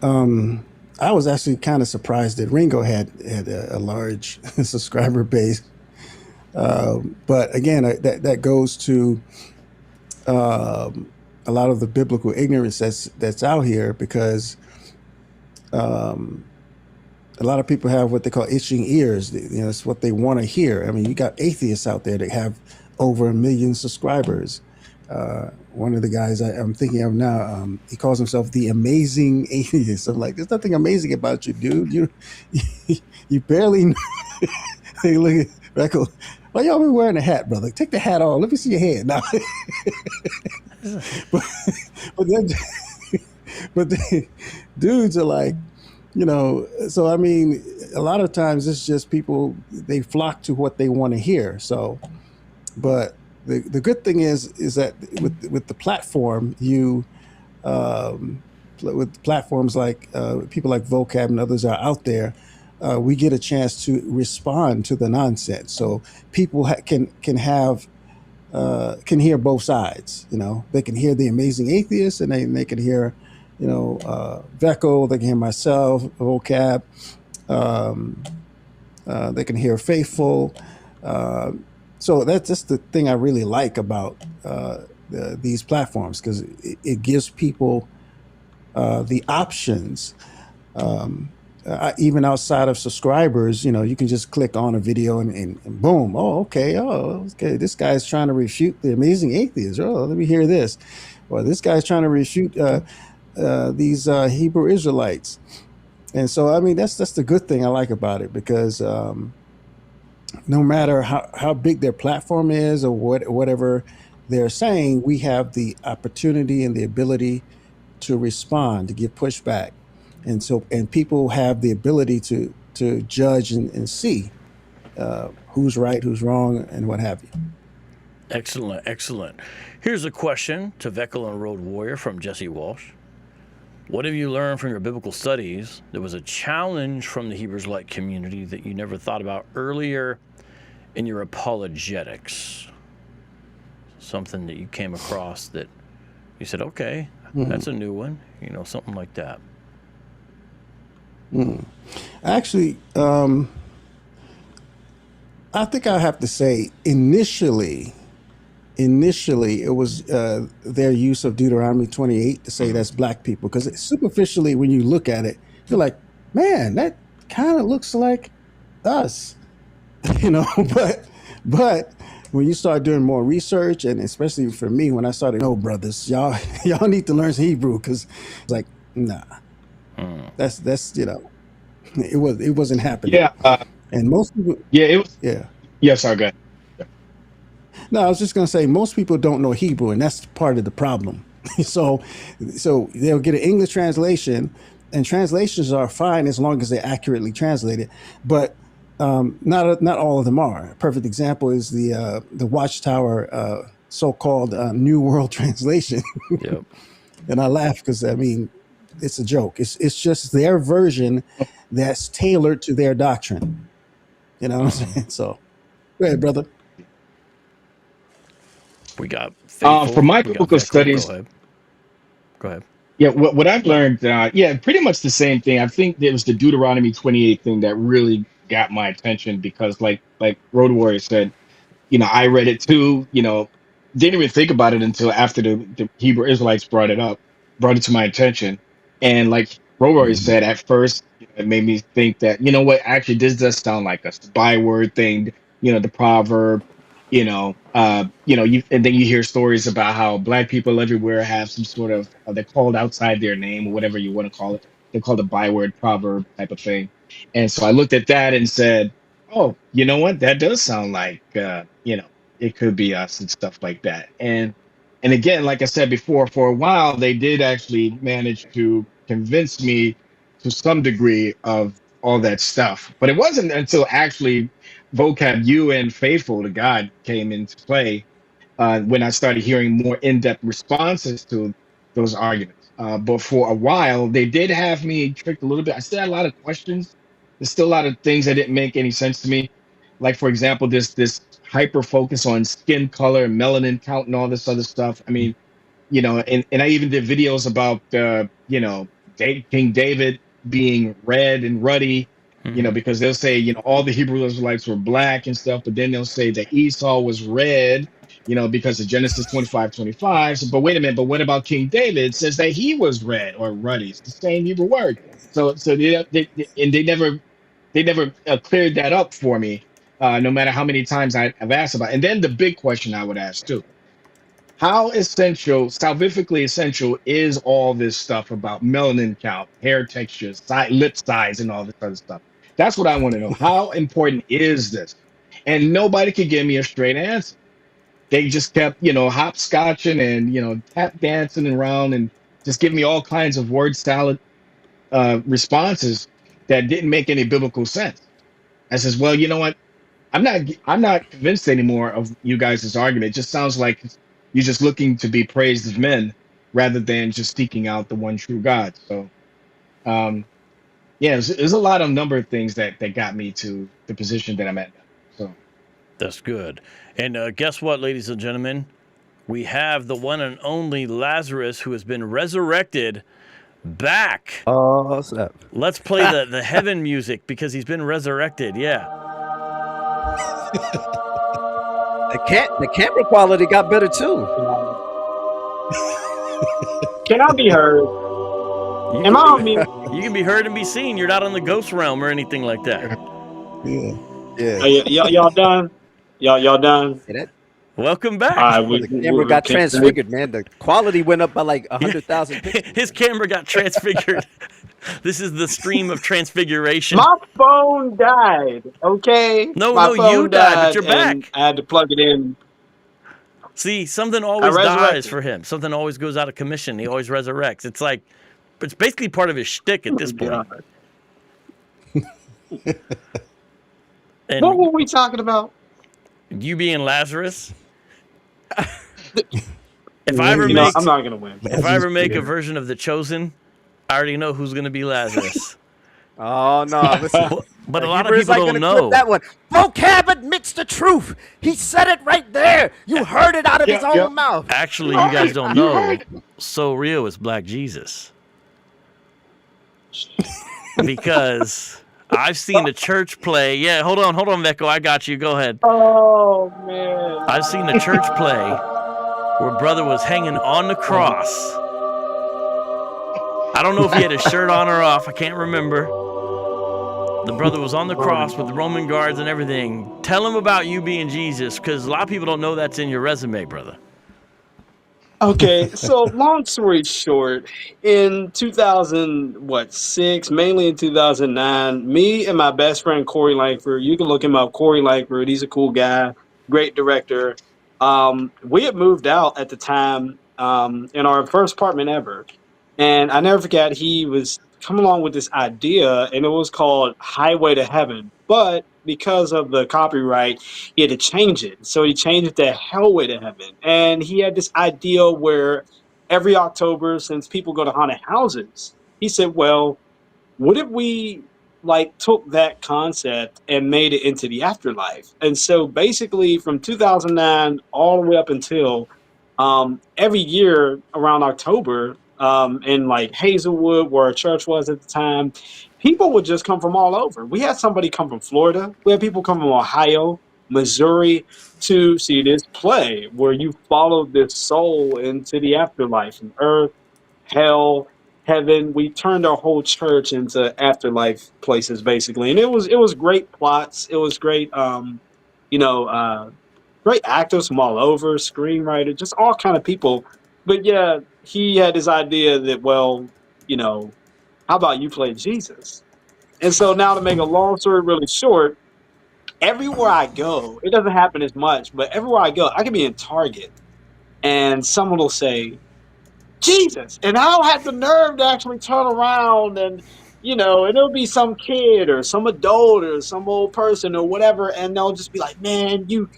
I was actually kind of surprised that Ringo had a large subscriber base. But again, that goes to a lot of the biblical ignorance that's out here because a lot of people have what they call itching ears. It's what they want to hear. I mean, you got atheists out there that have over 1 million subscribers. One of the guys I'm thinking of now, he calls himself the amazing atheist. I'm like, there's nothing amazing about you, dude. You barely know. Hey, look at VEKYL. Why y'all be wearing a hat, brother? Take the hat off. Let me see your head. Now. but then dudes are like, so I mean, a lot of times it's just people, they flock to what they want to hear. So, but the good thing is that with the platform, with platforms like people like vocab and others are out there, we get a chance to respond to the nonsense. So people can hear both sides. They can hear the amazing atheist, and they can hear, VEKYL. They can hear myself, vocab. They can hear faithful. So that's just the thing I really like about these platforms, because it gives people the options. Even outside of subscribers, you can just click on a video and boom, okay, this guy's trying to refute the amazing atheist. Oh, let me hear this. Or this guy's trying to refute these Hebrew Israelites. And so, I mean, that's the good thing I like about it, because no matter how big their platform is or whatever they're saying, we have the opportunity and the ability to respond, to give pushback. And people have the ability to judge and see who's right, who's wrong, and what have you. Excellent, excellent. Here's a question to VEKYL and Road Warrior from Jesse Walsh. What have you learned from your biblical studies that was a challenge from the Hebrew Israelite community that you never thought about earlier in your apologetics? Something that you came across that you said, okay, that's a new one, something like that. Actually, I think I have to say initially it was their use of Deuteronomy 28 to say that's black people, because superficially when you look at it, you're like, man, that kind of looks like us, but when you start doing more research, and especially for me, when I started, no, brothers, y'all need to learn Hebrew, because it's like, nah. That's it wasn't happening. Yeah. And most people. Yeah. It was. Yeah. Yeah. Sorry. Go ahead. No, I was just gonna say most people don't know Hebrew, and that's part of the problem. So they'll get an English translation, and translations are fine as long as they're accurately translated, but not all of them are. A perfect example is the Watchtower so-called New World Translation. Yep. And I laugh because, I mean, it's a joke. It's just their version that's tailored to their doctrine. You know what I'm saying? So, go ahead, brother. We got Faithful. For my We got biblical VEKYL. studies, Go ahead. Go ahead. yeah, what I've learned, yeah, pretty much the same thing. I think it was the Deuteronomy 28 thing that really got my attention because, like Road Warrior said, I read it too, didn't even think about it until after the Hebrew Israelites brought it to my attention. And like Rory said, at first, it made me think that, you know what, actually, this does sound like a byword thing, the proverb, and then you hear stories about how black people everywhere have some sort of, they're called outside their name or whatever you want to call it. They're called a byword proverb type of thing. And so I looked at that and said, oh, you know what, that does sound like, it could be us and stuff like that. And again, like I said before, for a while they did actually manage to convince me to some degree of all that stuff. But it wasn't until actually vocab you and faithful to God came into play when I started hearing more in-depth responses to those arguments. But for a while, they did have me tricked a little bit. I still had a lot of questions. There's still a lot of things that didn't make any sense to me. Like, for example, this hyper focus on skin color, melanin count, and all this other stuff. I mean, and I even did videos about, King David being red and ruddy, because they'll say, all the Hebrew Israelites were black and stuff, but then they'll say that Esau was red, because of Genesis 25:25. So, but wait a minute, but what about King David? It says that he was red or ruddy. It's the same Hebrew word. So they never cleared that up for me, no matter how many times I've asked about it. And then the big question I would ask too, how essential, salvifically essential, is all this stuff about melanin count, hair texture, lip size, and all this other stuff? That's what I want to know. How important is this? And nobody could give me a straight answer. They just kept, hopscotching and, tap dancing around and just giving me all kinds of word salad responses that didn't make any biblical sense. I says, well, you know what? I'm not convinced anymore of you guys' argument. It just sounds like you're just looking to be praised as men rather than just seeking out the one true God. So yeah, there's a lot of number of things that got me to the position that I'm at now. So That's good. And guess what, ladies and gentlemen? We have the one and only Lazarus who has been resurrected back. Oh, snap. Let's play the heaven music because he's been resurrected. Yeah. The camera quality got better too. Can I be heard? Am I on mute? You can be heard and be seen. You're not on the ghost realm or anything like that. Yeah. Y'all done? Y'all done? Welcome back. All right, The camera got transfigured, man. The quality went up by like 100,000 pixels. His camera got transfigured. This is the stream of transfiguration. My phone died. Okay. No, you died, but you're back. I had to plug it in. See, something always dies for him. Something always goes out of commission. He always resurrects. It's basically part of his shtick at this point. And what were we talking about? You being Lazarus. If I ever I'm not gonna win. If I ever make a version of The Chosen, I already know who's gonna be Lazarus. Oh no! Listen, but a lot of people don't know that one. Vocab admits the truth. He said it right there. You heard it out of his own mouth. Actually, you guys don't know. So Real is Black Jesus. Because I've seen a church play. Yeah, hold on, VEKYL. I got you. Go ahead. Oh man! I've seen a church play where brother was hanging on the cross. I don't know if he had his shirt on or off. I can't remember. The brother was on the cross with the Roman guards and everything. Tell him about you being Jesus, because a lot of people don't know that's in your resume, brother. Okay, so long story short, in 2006, mainly in 2009, me and my best friend Corey Langford, you can look him up, Corey Langford, he's a cool guy, great director. We had moved out at the time in our first apartment ever. And I never forget, he was coming along with this idea, and it was called Highway to Heaven. But because of the copyright, he had to change it. So he changed it to Hellway to Heaven. And he had this idea where every October, since people go to haunted houses, he said, well, what if we like took that concept and made it into the afterlife? And so basically from 2009 all the way up until every year around October, in like Hazelwood, where our church was at the time, people would just come from all over. We had somebody come from Florida. We had people come from Ohio, Missouri, to see this play where you followed this soul into the afterlife and earth, hell, heaven. We turned our whole church into afterlife places basically. And it was great plots. It was great you know, great actors from all over, screenwriter, just all kind of people. But yeah, he had this idea that, well, how about you play Jesus? And so now to make a long story really short, everywhere I go, it doesn't happen as much, but everywhere I go, I can be in Target and someone will say, Jesus. And I'll have the nerve to actually turn around and, and it'll be some kid or some adult or some old person or whatever. And they'll just be like, man, you,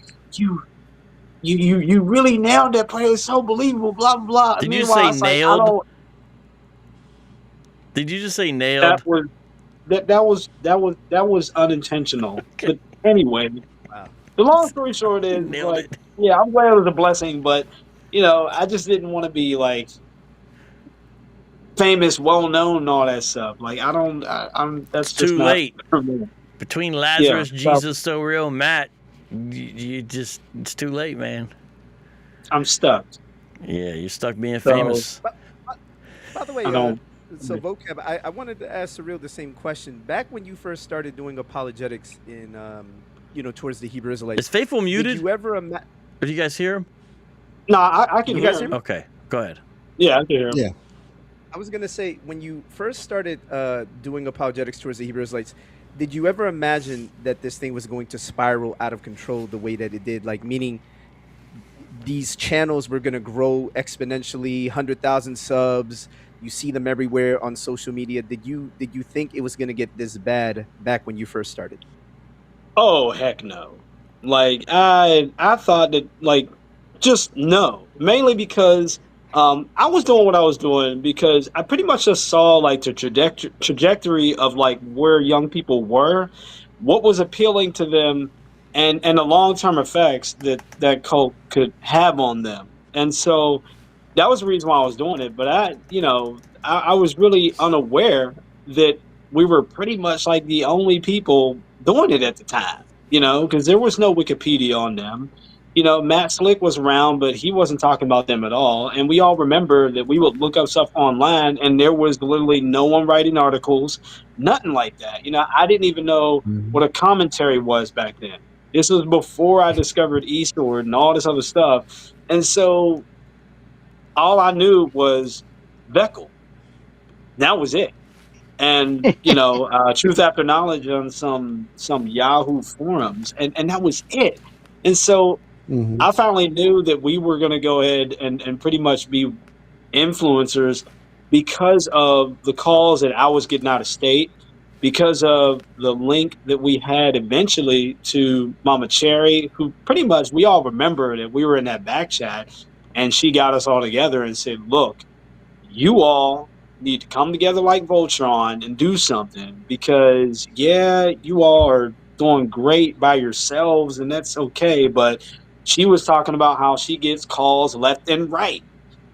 you really nailed that play. It's so believable, blah, blah, blah. Did you Meanwhile, say it's like, nailed? Did you just say nailed? that was unintentional. Okay. But anyway, Wow. the long story short is Nailed like, it. yeah, I'm glad it was a blessing, but I just didn't want to be like famous, well known, and all that stuff. Like I'm that's It's just too not late. for me. Between Yeah, Lazarus, so Jesus, so real, Matt, it's too late, man. I'm stuck. Yeah, you're stuck being So famous. By the way, I don't. so vocab, I wanted to ask Surreal the same question. Back when you first started doing apologetics in, towards the Hebrew Is Israelites, Faithful did muted? you ever imagine? Did you guys hear him? No, I can You hear guys hear him. me? Okay, go ahead. Yeah, I can hear him. Yeah. I was gonna say, when you first started doing apologetics towards the Hebrew Israelites, did you ever imagine that this thing was going to spiral out of control the way that it did? Like, meaning these channels were gonna grow exponentially, 100,000 subs. You see them everywhere on social media. Did you think it was gonna get this bad back when you first started? Oh heck no. Like I thought that like just no. Mainly because I was doing what I was doing because I pretty much just saw like the trajectory of like where young people were, what was appealing to them, and the long term effects that cult could have on them. And so that was the reason why I was doing it. But I was really unaware that we were pretty much like the only people doing it at the time, because there was no Wikipedia on them. Matt Slick was around, but he wasn't talking about them at all. And we all remember that we would look up stuff online and there was literally no one writing articles, nothing like that. I didn't even know Mhm. what a commentary was back then. This was before I discovered eSword and all this other stuff. And so all I knew was VEKYL. That was it. And truth after knowledge on some Yahoo forums, and that was it. And so Mhm. I finally knew that we were going to go ahead and pretty much be influencers because of the calls that I was getting out of state, because of the link that we had eventually to Mama Cherry, who pretty much we all remember that we were in that back chat, and she got us all together and said, look, you all need to come together like Voltron and do something, because yeah, you all are doing great by yourselves and that's okay, but she was talking about how she gets calls left and right.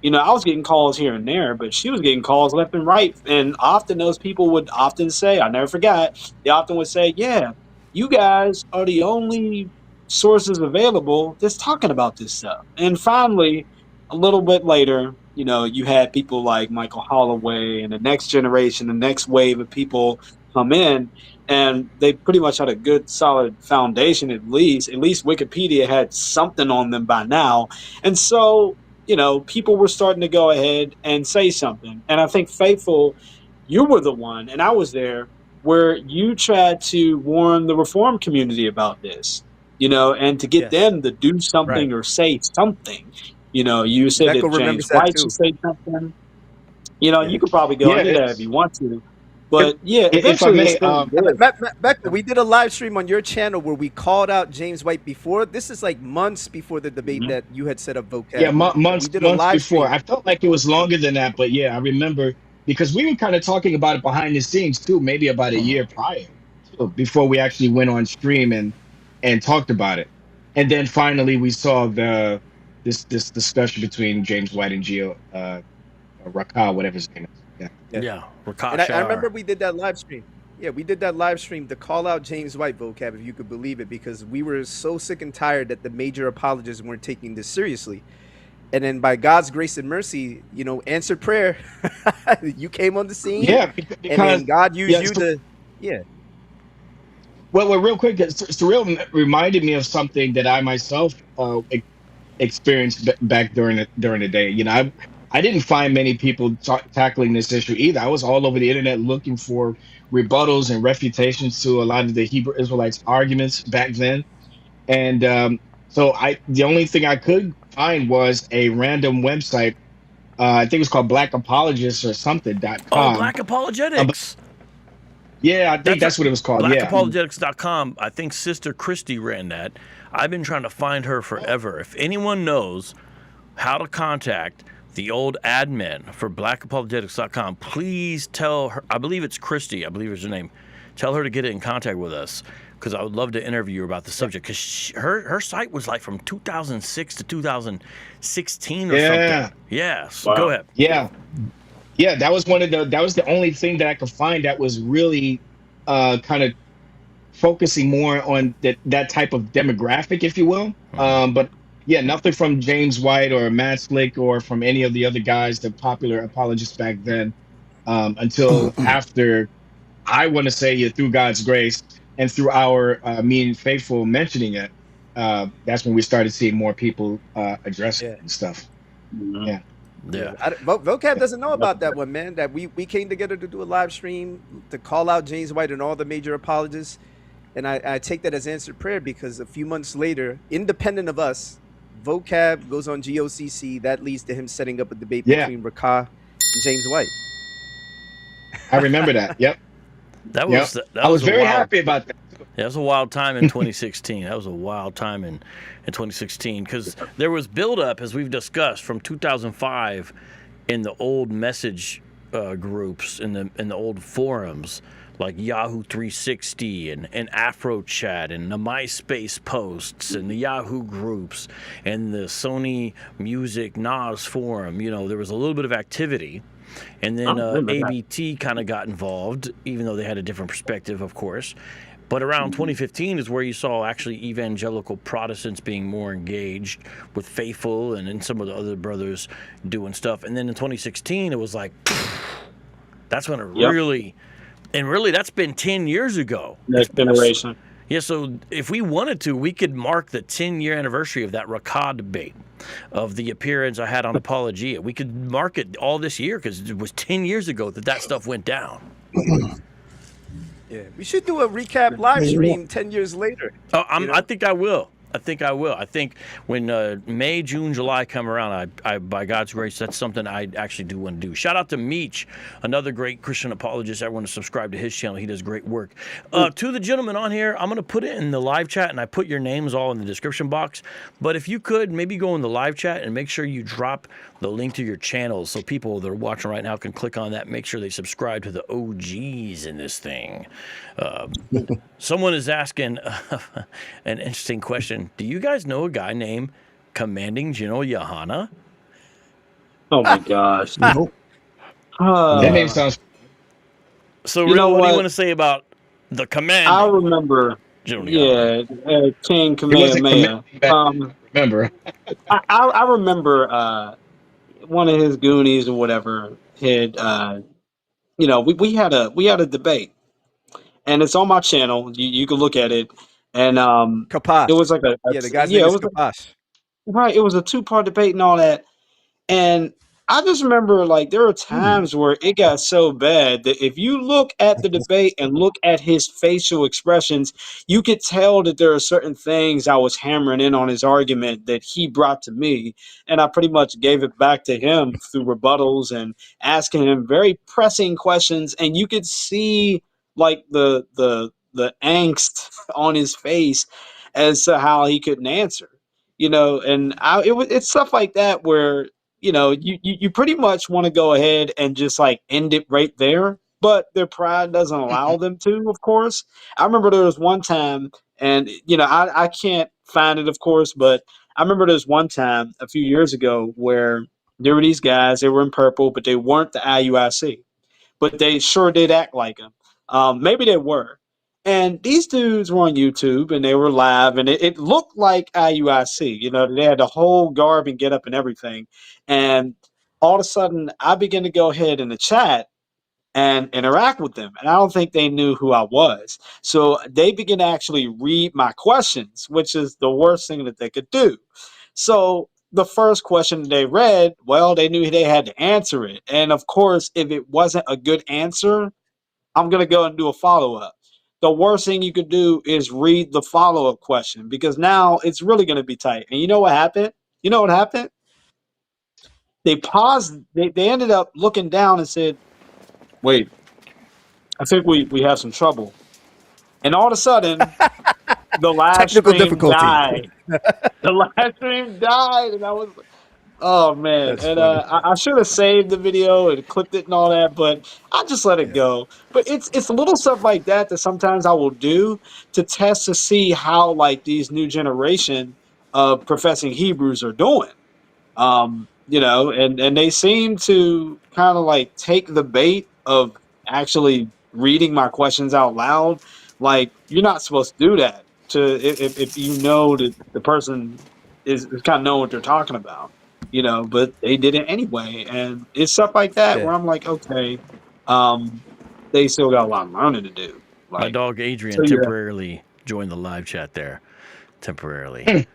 I was getting calls here and there, but she was getting calls left and right. And often those people would often say, I never forgot, they often would say, yeah, you guys are the only sources available that's talking about this stuff. And finally, a little bit later, you had people like Michael Holloway and the next generation, the next wave of people come in, and they pretty much had a good, solid foundation at least. At least Wikipedia had something on them by now. And so, people were starting to go ahead and say something. And I think Faithful, you were the one, and I was there, where you tried to warn the reform community about this, and to get Yes. them to do Right. something or say something. You said that VEKYL James remembers that White should too. say something. You Yeah. could probably go Yeah, into that if you want to. But yeah, If I eventually this may, thing did. Becca, we did a live stream on your channel where we called out James White before. This is like months before the debate Mhm. that you had set up, yeah, vocab. We did a months live before. stream. I felt like it was longer than that, but yeah, I remember because we were kind of talking about it behind the scenes too, maybe about a year prior, too, before we actually went on stream and talked about it. And then finally we saw this discussion between James White and Gio Rakal, whatever his name is. Yeah. Yeah, And I remember Rakashar. we did that live stream. Yeah, we did that live stream to call out James White, vocab, if you could believe it, because we were so sick and tired that the major apologists weren't taking this seriously. And then by God's grace and mercy, answered prayer, you came on the scene, Yeah, and because then God used yeah, you to, yeah. well, real quick, Surreal reminded me of something that I myself experienced back during the day. I didn't find many people tackling this issue either. I was all over the internet looking for rebuttals and refutations to a lot of the Hebrew Israelites arguments back then, and so the only thing I could find was a random website. I think it was called Black Apologists or something Oh, .com. Black Apologetics. Yeah, I think That's right. that's what it was called. Yeah. BlackApologetics.com. I think Sister Christy ran that. I've been trying to find her forever. If anyone knows how to contact the old admin for BlackApologetics.com, please tell her. I believe it's Christy. I believe is her name. Tell her to get in contact with us because I would love to interview her about the subject. Because her site was like from 2006 to 2016 or Yeah. something. Yeah. So Wow. go ahead. Yeah. Yeah, that was the only thing that I could find that was really kind of focusing more on that type of demographic, if you will. But yeah, nothing from James White or Matt Slick or from any of the other guys, the popular apologists back then, until after, I want to say, through God's grace and through our me and Faithful mentioning it, that's when we started seeing more people address it and stuff. Mhm. Yeah. Yeah. Vocab doesn't know about that one, man. That we came together to do a live stream to call out James White and all the major apologists. And I take that as answered prayer because a few months later, independent of us, vocab goes on GOCC. That leads to him setting up a debate between Rakah and James White. I remember that. Yep. That Yep. was I was very happy about that. Yeah, that was a wild time in 2016. That was a wild time in 2016 because there was buildup, as we've discussed, from 2005 in the old message groups, in the old forums like Yahoo 360 and Afro Chat and the MySpace posts and the Yahoo groups and the Sony Music Nas forum. There was a little bit of activity. And then ABT kind of got involved, even though they had a different perspective, of course. But around 2015 is where you saw actually evangelical Protestants being more engaged with Faithful and then some of the other brothers doing stuff. And then in 2016, it was like, that's when it really, and really that's been 10 years ago. Next generation. Yeah, so if we wanted to, we could mark the 10-year anniversary of that Rakah debate, of the appearance I had on Apologia. We could mark it all this year because it was 10 years ago that stuff went down. Yeah, we should do a recap live stream 10 years later. Oh, I think I will. I think when May, June, July come around, I by God's grace, that's something I actually do want to do. Shout out to Meech, another great Christian apologist. Everyone to subscribe to his channel. He does great work. To the gentlemen on here, I'm going to put it in the live chat, and I put your names all in the description box. But if you could, maybe go in the live chat and make sure you drop the link to your channels so people that are watching right now can click on that. Make sure they subscribe to the OGs in this thing. Someone is asking an interesting question. Do you guys know a guy named Commanding General Yohana? Oh my gosh. Nope. That name sounds. So, You know what do you what? want to say about the command? I remember, General Yohana? King It wasn't Kamehameha. remember. I remember one of his goonies or whatever had we had a debate, and it's on my channel. You can look at it, and Kapash. it was like The guy's name is Kapash. right. It was a 2-part debate and all that, and I just remember like there were Hmm. times where it got so bad that if you look at the debate and look at his facial expressions, you could tell that there are certain things I was hammering in on his argument that he brought to me, and I pretty much gave it back to him through rebuttals and asking him very pressing questions, and you could see like the angst on his face as to how he couldn't answer. And it's stuff like that where you pretty much want to go ahead and just like end it right there, but their pride doesn't allow them to, of course. I remember there was one time, and I can't find it, of course, but I remember there was one time a few years ago where there were these guys, they were in purple, but they weren't the IUIC, but they sure did act like them. Maybe they were. And these dudes were on YouTube and they were live, and it looked like IUIC. They had the whole garb and get up and everything. And all of a sudden, I began to go ahead in the chat and interact with them. And I don't think they knew who I was. So they began to actually read my questions, which is the worst thing that they could do. So the first question they read, well, they knew they had to answer it. And of course, if it wasn't a good answer, I'm going to go and do a follow up. The worst thing you could do is read the follow up question, because now it's really going to be tight. And you know what happened? You know what happened? They paused. They ended up looking down and said, wait, I think we have some trouble. And all of a sudden, the live Technical stream difficulty. died. The live stream died. And I was like, oh man. That's And funny. I should have saved the video and clipped it and all that, but I just let it Yeah. go. But it's little stuff like that that sometimes I will do to test to see how like these new generation of professing Hebrews are doing. And they seem to kind of like take the bait of actually reading my questions out loud. Like, you're not supposed to do that to if you know that the person is kind of know what they're talking about, but they did it anyway. And it's stuff like that Yeah. where I'm like, okay, um, they still got a lot of learning to do. My Like, dog so Adrian yeah. temporarily joined the live chat there. Temporarily.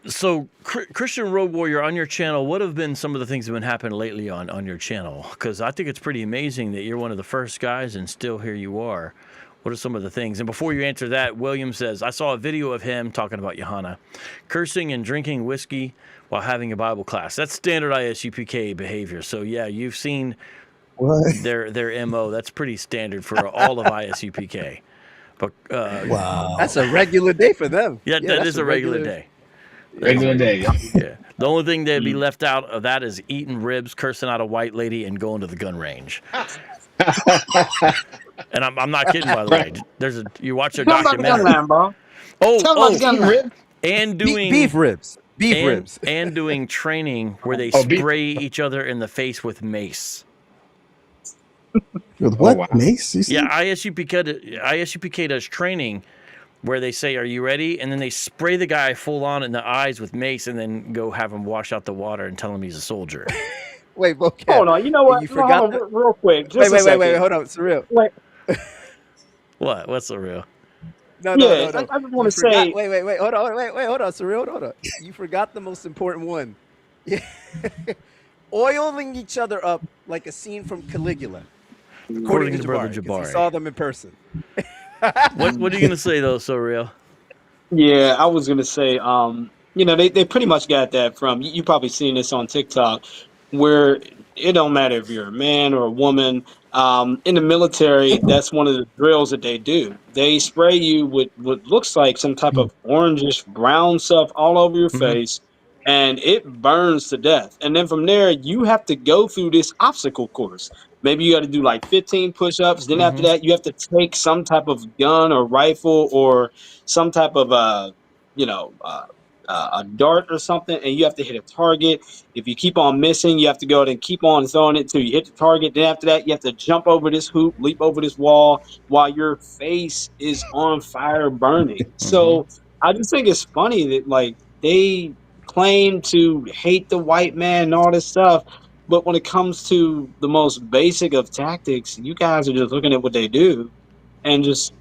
So, Christian Road Warrior, on your channel, what have been some of the things that have been happening lately on your channel? Because I think it's pretty amazing that you're one of the first guys and still here you are. What are some of the things? And before you answer that, William says, I saw a video of him talking about Johanna, cursing and drinking whiskey while having a Bible class. That's standard ISUPK behavior. So, yeah, you've seen What? their MO. That's pretty standard for all of ISUPK. But Wow. That's a regular day for them. yeah, that that's is a regular day. Regular day. Yeah. Yeah. The only thing that'd be left out of that is eating ribs, cursing out a white lady, and going to the gun range. And I'm not kidding, by the way. You watch their Tell them about the documentary. gunman, bro. Oh, Tell them about the gunman. Rib? and doing Beef ribs. Beef and, ribs. and doing training where they Oh, beef. spray each other in the face with mace. With what? wow. Mace? You said? Yeah, ISUPK does training where they say, "Are you ready?" And then they spray the guy full on in the eyes with mace, and then go have him wash out the water and tell him he's a soldier. Wait, vocab. Hold on. You know what? You Hold forgot on, the- real quick. Just Wait, a wait, second. wait. Hold on. Surreal. Like, What? What's the real? No. Yeah, I just wanna You forgot- say- Wait. Hold on. Wait. Hold on. Surreal. Hold on. You forgot the most important one. Yeah. Oiling each other up like a scene from Caligula. According to Brother 'cause Jabari. he saw them in person. What are you gonna say though, so real? Yeah, I was gonna say, they pretty much got that from you probably seen this on TikTok, where it don't matter if you're a man or a woman. In the military, that's one of the drills that they do. They spray you with what looks like some type of orangish brown stuff all over your face, and it burns to death. And then from there, you have to go through this obstacle course. Maybe you got to do like 15 push-ups. Then after that, you have to take some type of gun or rifle or some type of a dart or something, and you have to hit a target. If you keep on missing, you have to go and keep on throwing it till you hit the target. Then after that, you have to jump over this hoop, leap over this wall while your face is on fire burning. So I just think it's funny that like they claim to hate the white man and all this stuff, but when it comes to the most basic of tactics, you guys are just looking at what they do and just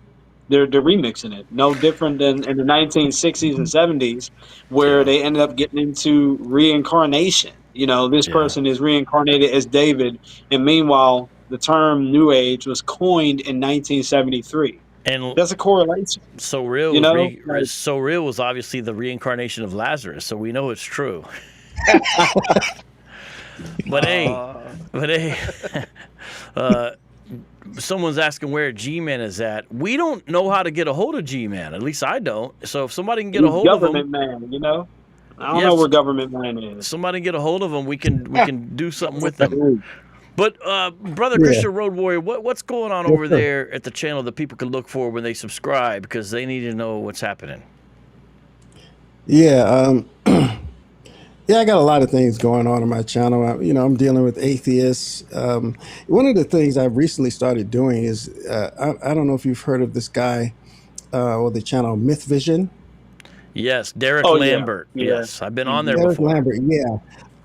they're remixing it. No different than in the 1960s and 70s, where Yeah. they ended up getting into reincarnation. You know, this Yeah. person is reincarnated as David, and meanwhile, the term New Age was coined in 1973. And That's a correlation. So Real You was know, like, So Real was obviously the reincarnation of Lazarus, so we know it's true. But hey, Uh, but hey, uh, someone's asking where G-Man is at. We don't know how to get a hold of G-Man. At least I don't. So if somebody can get a he's hold of him, government man. You know, I don't know yes, where government man is. somebody get a hold of him. We can do something with them. But brother Yeah, Christian Road Warrior, what's going on yes, over sir. there at the channel that people can look for when they subscribe because they need to know what's happening? Yeah, yeah, I got a lot of things going on my channel. I'm dealing with atheists. One of the things I've recently started doing is I don't know if you've heard of this guy or the channel Myth Vision. Yes, Derek Oh yeah, Lambert. yeah. Yes, I've been on there Mhm. Derek before. Lambert. Yeah,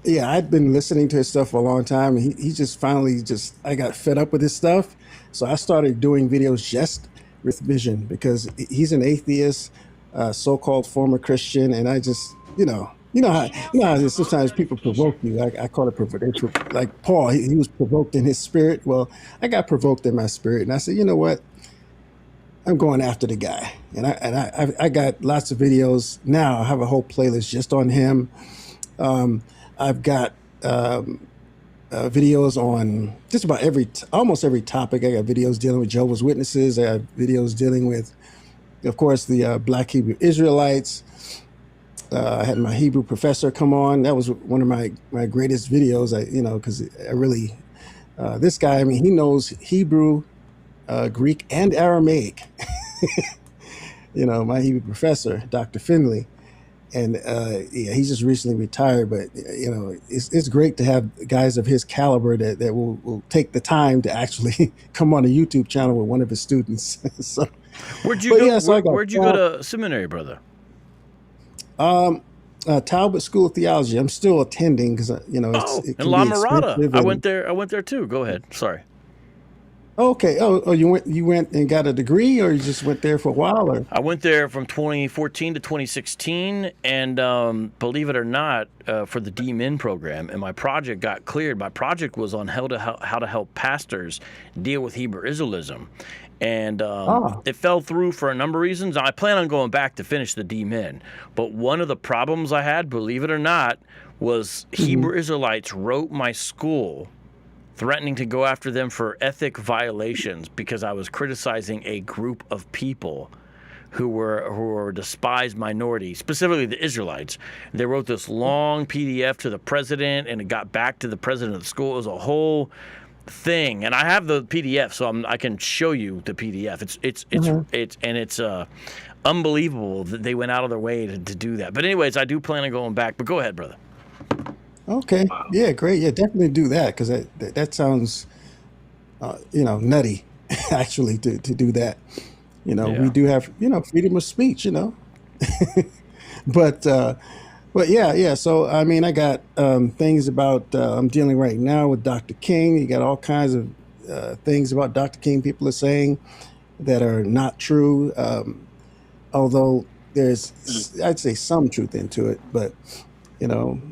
yeah. I'd been listening to his stuff for a long time, and he just finally I got fed up with his stuff, so I started doing videos just with Vision because he's an atheist, so-called former Christian, and I just how sometimes people provoke you. I call it like Paul. He was provoked in his spirit. Well, I got provoked in my spirit, and I said, you know what? I'm going after the guy, and I got lots of videos now. I have a whole playlist just on him. I've got videos on just about almost every topic. I got videos dealing with Jehovah's Witnesses. I got videos dealing with, of course, the Black Hebrew Israelites. I had my Hebrew professor come on. That was one of my greatest videos. Because I really this guy. I mean, he knows Hebrew, Greek, and Aramaic. My Hebrew professor, Dr. Finley. And yeah, he's just recently retired, but it's great to have guys of his caliber that will take the time to actually come on a YouTube channel with one of his students. So, Where'd you but go? yeah, so I got Where'd you go to seminary, brother? Talbot School of Theology. I'm still attending because it In can La be Mirada. expensive. I went there too. Go ahead. Sorry. Okay. Oh, you went and got a degree, or you just went there for a while, or? I went there from 2014 to 2016, and believe it or not, for the D-Min program, and my project got cleared. My project was on how to help pastors deal with Hebrew Israelism, and Ah. it fell through for a number of reasons. I plan on going back to finish the D-Min, but one of the problems I had, believe it or not, was Hebrew Israelites wrote my school threatening to go after them for ethic violations because I was criticizing a group of people who were despised minorities, specifically the Israelites. They wrote this long PDF to the president, and it got back to the president of the school. It was a whole thing, and I have the PDF, so I can show you the PDF. It's unbelievable that they went out of their way to do that. But anyways, I do plan on going back. But go ahead, brother. Okay. Yeah. Great. Yeah. Definitely do that because that sounds, nutty, actually, to do that. Yeah. We do have freedom of speech. But yeah. So I mean, I got things about I'm dealing right now with Dr. King. You got all kinds of things about Dr. King people are saying that are not true. Although there's, I'd say, some truth into it, but you know.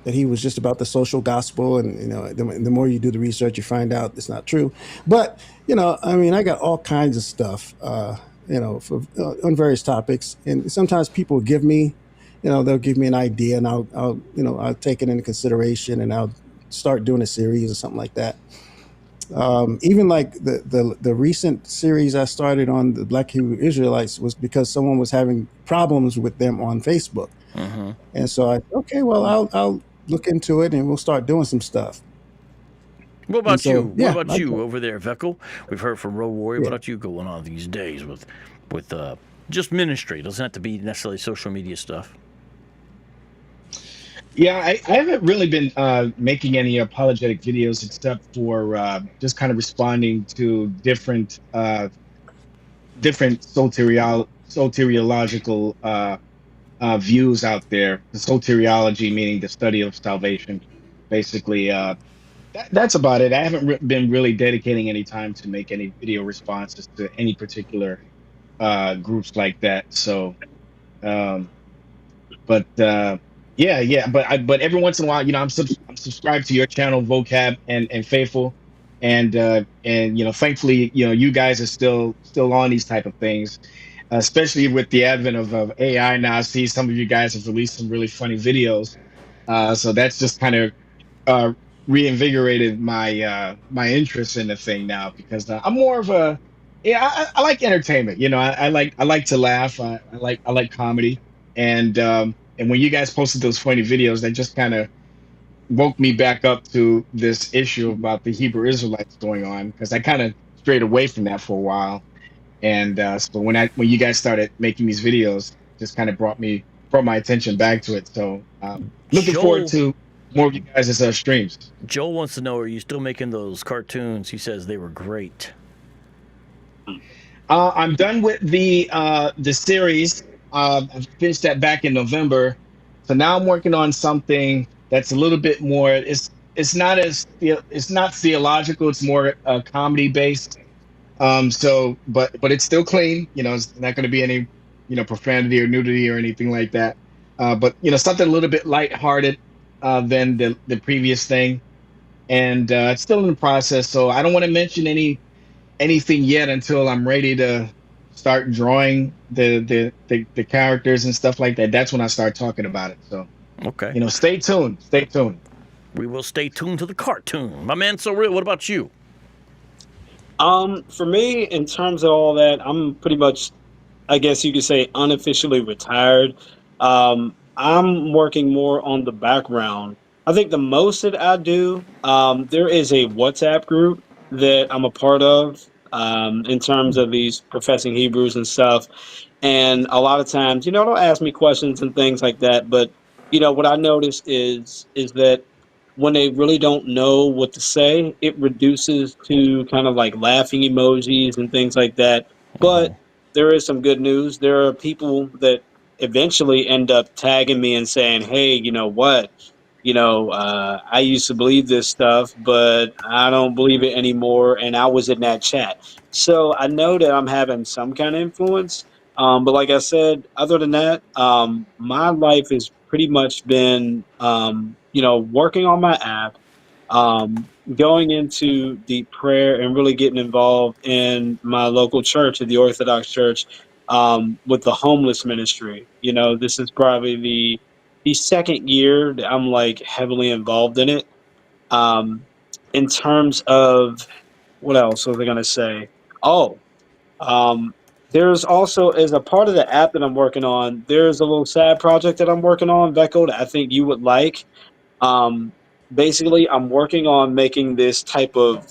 That he was just about the social gospel, and the more you do the research, you find out it's not true. But I mean, I got all kinds of stuff, on various topics, and sometimes people give me, they'll give me an idea, and I'll take it into consideration, and I'll start doing a series or something like that. Even like the recent series I started on the Black Hebrew Israelites was because someone was having problems with them on Facebook. And so okay, well, I'll look into it and we'll start doing some stuff. What about so, you? What yeah, about you over there, VEKYL? We've heard from Road Warrior. What Yeah. about you going on these days with just ministry? It doesn't have to be necessarily social media stuff. Yeah, I haven't really been making any apologetic videos except for just kind of responding to different soteriological views out there. The soteriology meaning the study of salvation, basically. That's about it. I haven't been really dedicating any time to make any video responses to any particular groups like that. So, um, but but every once in a while, I'm subscribed to your channel, Vocab and Faithful, and thankfully, you guys are still on these type of things, especially with the advent of AI now. I see some of you guys have released some really funny videos, so that's just kind of uh, reinvigorated my interest in the thing now because I'm more of a yeah I like entertainment. I like to laugh. I like comedy, and when you guys posted those funny videos, that just kind of woke me back up to this issue about the Hebrew Israelites going on because I kind of strayed away from that for a while. And so when you guys started making these videos, just kind of brought my attention back to it. So looking forward Joel to more of you guys' streams. Joel wants to know: are you still making those cartoons? He says they were great. I'm done with the series. I finished that back in November, so now I'm working on something that's a little bit more. It's not theological. It's more comedy based. But it's still clean. It's not going to be any profanity or nudity or anything like that. But something a little bit lighthearted than the previous thing, and it's still in the process. So I don't want to mention anything yet until I'm ready to start drawing the characters and stuff like that. That's when I start talking about it. So Okay. stay tuned. Stay tuned. We will stay tuned to the cartoon. My man, So Real, what about you? For me, in terms of all that, I'm pretty much, I guess you could say, unofficially retired. I'm working more on the background. I think the most that I do, there is a WhatsApp group that I'm a part of, in terms of these professing Hebrews and stuff. And a lot of times, they'll ask me questions and things like that. But what I notice is that when they really don't know what to say, it reduces to kind of like laughing emojis and things like that. But there is some good news. There are people that eventually end up tagging me and saying, "Hey, you know what? I used to believe this stuff, but I don't believe it anymore." And I was in that chat. So I know that I'm having some kind of influence. But like I said, other than that, my life has pretty much been, working on my app, going into deep prayer and really getting involved in my local church, at the Orthodox Church, with the homeless ministry. This is probably the second year that I'm like heavily involved in it. Um, in terms of what else was I gonna say? Oh, um, there's also, as a part of the app that I'm working on, there's a little side project that I'm working on, VEKYL, that I think you would like. Um, Basically, I'm working on making this type of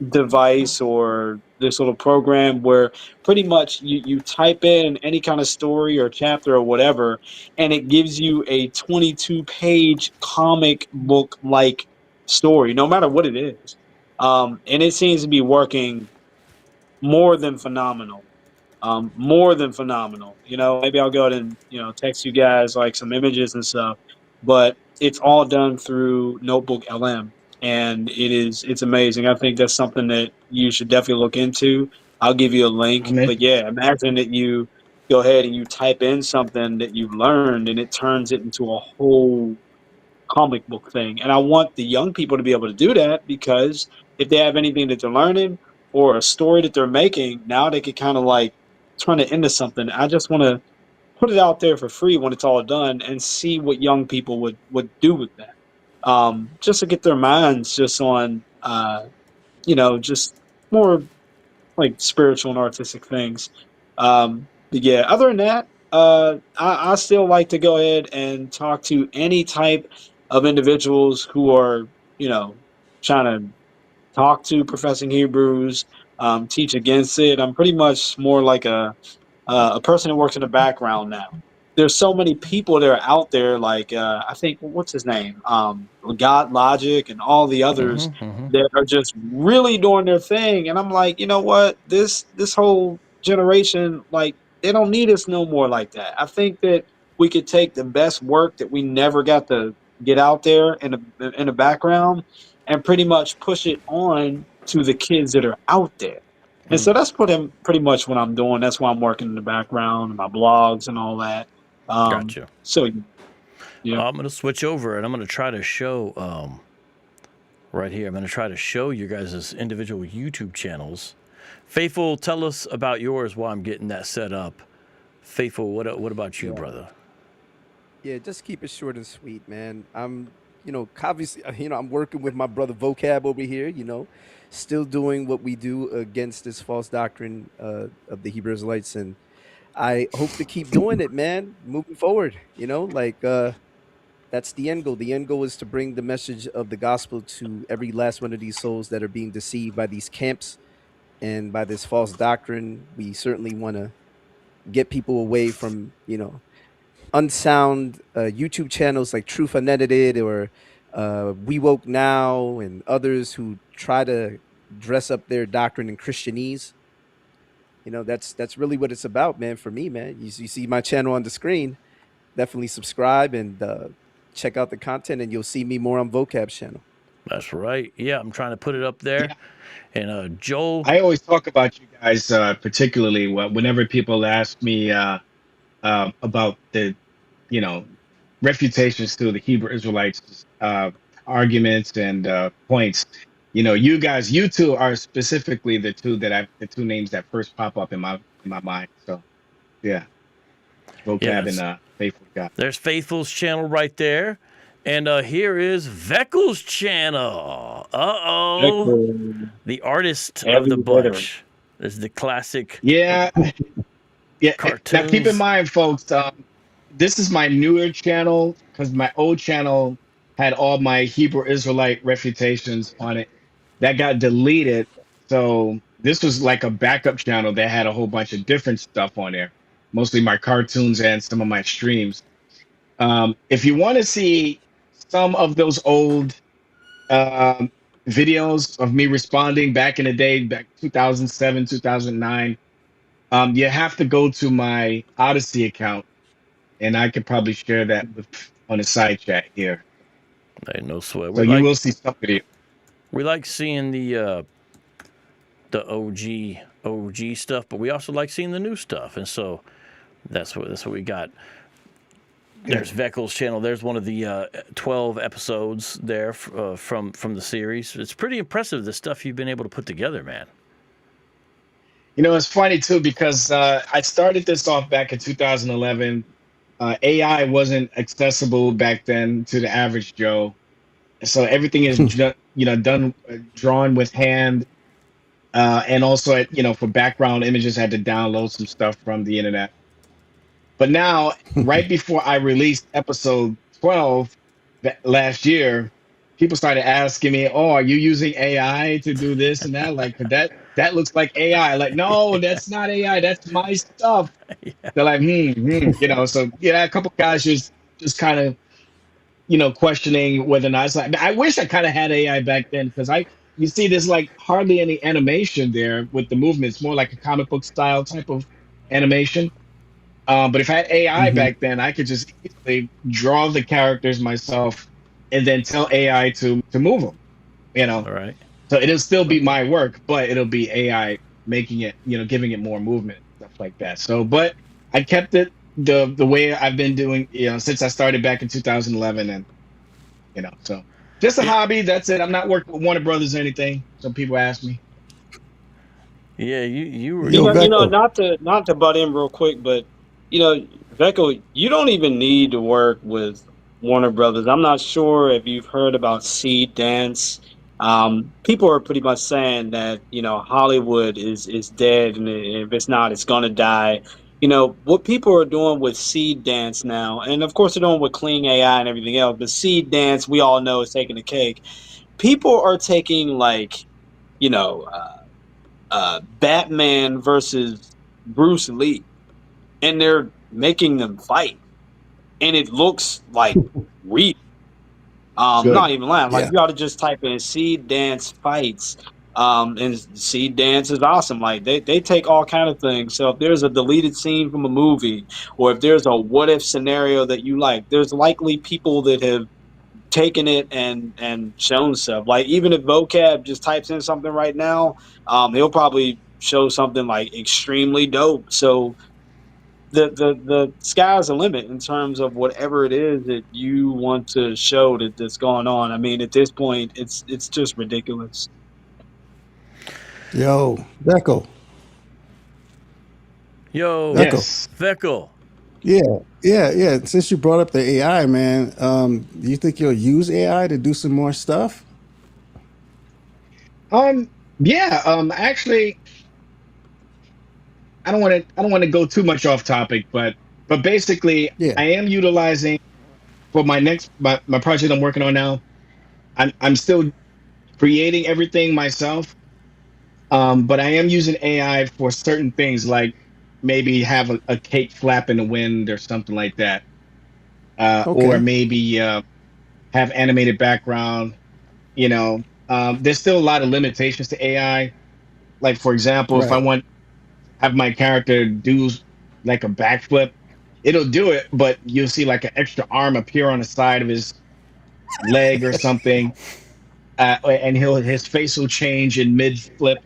device or this little program where pretty much you type in any kind of story or chapter or whatever, and it gives you a 22-page comic book like story, no matter what it is. And it seems to be working more than phenomenal. More than phenomenal. Maybe I'll go ahead and text you guys like some images and stuff, but it's all done through Notebook LM, and it's amazing. I think that's something that you should definitely look into. I'll give you a link, I'm but in. yeah, imagine that you go ahead and you type in something that you've learned, and it turns it into a whole comic book thing. And I want the young people to be able to do that because if they have anything that they're learning or a story that they're making, now they could kind of like turn it into something. I just want to put it out there for free when it's all done and see what young people would do with that. Just to get their minds just on, just more like spiritual and artistic things. But yeah, other than that, I still like to go ahead and talk to any type of individuals who are, trying to talk to professing Hebrews, teach against it. I'm pretty much more like a person who works in the background now. There's so many people that are out there, like I think what's his name, God Logic, and all the others that are just really doing their thing. And I'm like, you know what? This whole generation, like, they don't need us no more like that. I think that we could take the best work that we never got to. get out there in the background and pretty much push it on to the kids that are out there. And so that's pretty much what I'm doing. That's why I'm working in the background, my blogs and all that. Gotcha. So yeah. I'm gonna switch over and I'm gonna try to show right here. I'm gonna try to show you guys' individual YouTube channels. Faithful, tell us about yours while I'm getting that set up. Faithful, what about you, brother? Yeah, just keep it short and sweet, man. I'm, obviously, I'm working with my brother Vocab over here, still doing what we do against this false doctrine of the Hebrew Israelites. And I hope to keep doing it, man, moving forward, that's the end goal. The end goal is to bring the message of the gospel to every last one of these souls that are being deceived by these camps and by this false doctrine. We certainly want to get people away from, unsound YouTube channels like Truth Unedited or We Woke Now and others who try to dress up their doctrine in Christianese. That's really what it's about, man. For me, man, you see my channel on the screen. Definitely subscribe and check out the content, and you'll see me more on Vocab's channel. That's right. Yeah, I'm trying to put it up there. Yeah. And Joel, I always talk about you guys, particularly whenever people ask me about the, refutations to the Hebrew Israelites arguments and points. You two are specifically the two names that first pop up in my mind. So yeah, Vocab and Faithful God. There's Faithful's channel right there. And here is VEKYL's channel. The artist of the bunch. This is the classic. Yeah. Cartoons. Now keep in mind, folks, this is my newer channel because my old channel had all my Hebrew Israelite refutations on it. That got deleted. So this was like a backup channel that had a whole bunch of different stuff on there, mostly my cartoons and some of my streams. If you want to see some of those old videos of me responding back in the day, back 2007, 2009, you have to go to my Odyssey account, and I could probably share that on the side chat here. Hey, no sweat. So you will see some video. We like seeing the OG stuff, but we also like seeing the new stuff, and so that's what we got. There's VEKYL's channel. There's one of the 12 episodes there from the series. It's pretty impressive, the stuff you've been able to put together, man. It's funny too because I started this off back in 2011. AI wasn't accessible back then to the average Joe, so everything is drawn with hand, and also for background images, I had to download some stuff from the internet. But now, right before I released episode 12 last year, people started asking me, "Oh, are you using AI to do this and that? Like that looks like AI." Like, no, that's not AI. That's my stuff. Yeah. They're like, So yeah, a couple guys just kind of, questioning whether or not it's like. I wish I kind of had AI back then because you see, there's like hardly any animation there with the movement. It's more like a comic book style type of animation. But if I had AI back then, I could just easily draw the characters myself and then tell AI to move them, All right. So it'll still be my work, but it'll be AI making it, giving it more movement, stuff like that. So, but I kept it the way I've been doing, since I started back in 2011, and so just a hobby. That's it. I'm not working with Warner Brothers or anything. Some people ask me. Yeah, you were. Not to butt in real quick, but VEKYL, you don't even need to work with Warner Brothers. I'm not sure if you've heard about Seed Dance. People are pretty much saying that Hollywood is dead, and if it's not, it's gonna die. What people are doing with Seed Dance now, and of course they're doing with Clean AI and everything else, but Seed Dance, we all know, is taking the cake. People are taking Batman versus Bruce Lee, and they're making them fight, and it looks like real. Not even lying. Like, you ought to just type in Seed Dance fights, and Seed Dance is awesome. Like, they take all kind of things. So if there's a deleted scene from a movie, or if there's a what if scenario that you like, there's likely people that have taken it and shown stuff. Like even if vocab just types in something right now, he'll probably show something like extremely dope. So the sky's the limit in terms of whatever it is that you want to show that's going on. I mean, at this point, it's just ridiculous. Yo, VEKYL. Yo, Yes. VEKYL. Yeah. Since you brought up the AI, man, do you think you'll use AI to do some more stuff? Yeah. Actually, I don't want to go too much off topic, but basically, Yeah. I am utilizing for my my project I'm working on now. I'm still creating everything myself, but I am using AI for certain things, like maybe have a cake flap in the wind or something like that, or Okay. maybe have animated background. There's still a lot of limitations to AI. Like for example, if I Right. want have my character do like a backflip, it'll do it, but you'll see like an extra arm appear on the side of his leg or something, and his face will change in mid flip,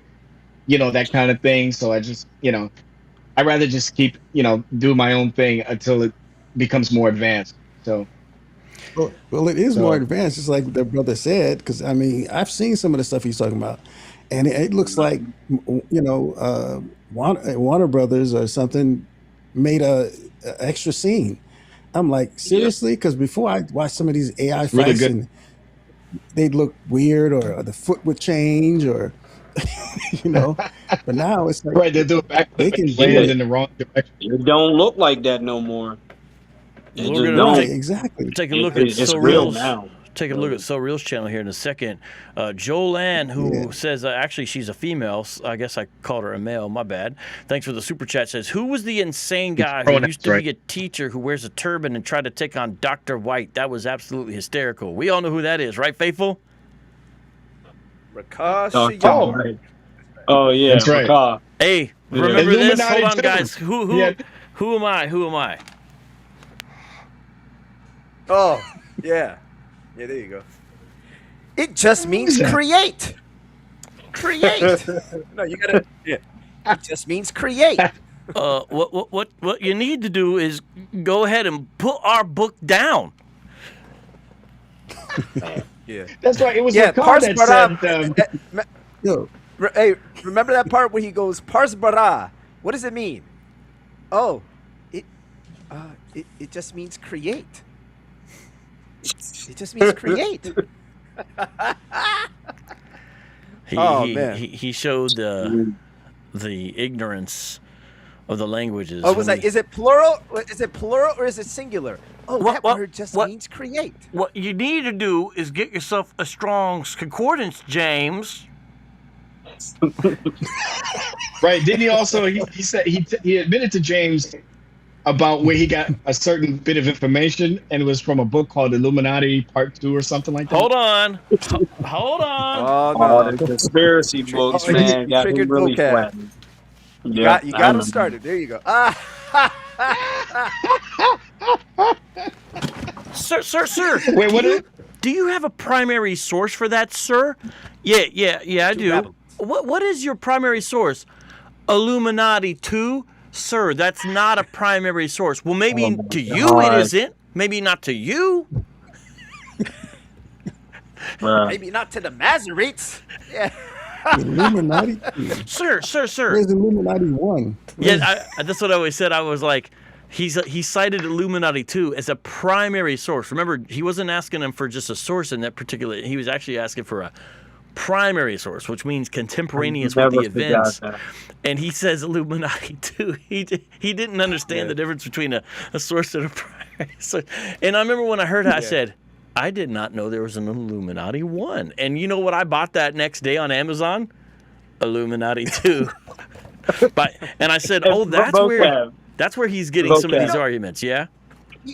that kind of thing. So I rather just keep do my own thing until it becomes more advanced. So Well, it is more so advanced, just like the brother said. Because I mean, I've seen some of the stuff he's talking about, and it looks like Warner Brothers or something made a extra scene. I'm like, Yep. seriously? Because before I watched some of these AI it's really fights, good. and they'd look weird, or the foot would change, or you know. But now it's like Right, they'll do a they backflip can and do land it. in the wrong direction. It don't look like that no more. It We're just gonna Right, don't. exactly. take a look at It's So real Real's. now. Take a look at So Real's channel here in a second. Jolanne, who Yeah. says actually she's a female. I guess I called her a male. My bad. Thanks for the super chat. Says, who was the insane guy who Pronouns, used to right. be a teacher who wears a turban and tried to take on Dr. White? That was absolutely hysterical. We all know who that is, right, Faithful? Dr. Oh, White. Oh yeah, that's right. Macaw. Hey, Yeah. remember this? Hold Illuminati on, too. guys. Yeah. Who am I? Who am I? Oh, yeah. Yeah, there you go. It just means that? create. Create. No, you gotta. Yeah. It just means create. What you need to do is go ahead and put our book down. Yeah. That's right. It was Yeah. Macaw Pars that bara. said, Yo, Hey, remember that part where he goes pars bara? What does it mean? Oh, it just means create. It just means create. Man. He showed the ignorance of the languages. Oh, was that? Is it plural? Is it plural or is it singular? Oh, that What- word just what- means create. What you need to do is get yourself a Strong's Concordance, James. right? Didn't he also? He said he admitted to James about where he got a certain bit of information, and it was from a book called Illuminati Part 2 or something like that. Hold on. Hold on. Oh Oh, no! the conspiracy books, Oh, you man, got him triggered really vocab. flattened. You Yeah, got him started. There you go. Sir. Wait, what is it? Do you have a primary source for that, sir? Yeah, I do. babblings. What is your primary source? Illuminati 2? Sir, that's not a primary source. Well, maybe Oh my to you it God. isn't. Maybe not to you. Bruh. Maybe not to the Masoretes. Yeah. Illuminati. Sir. Where's Illuminati 1? Yeah, that's what I always said. I was like, he cited Illuminati 2 as a primary source. Remember, he wasn't asking him for just a source in that particular. He was actually asking for a primary source, which means contemporaneous with the Never forgot events. that. And he says Illuminati 2. He didn't understand the difference between a source and a primary source. And I remember when I heard it, I said, I did not know there was an Illuminati 1. And you know what I bought that next day on Amazon? Illuminati 2. And I said, oh, that's where he's getting some of these arguments, yeah?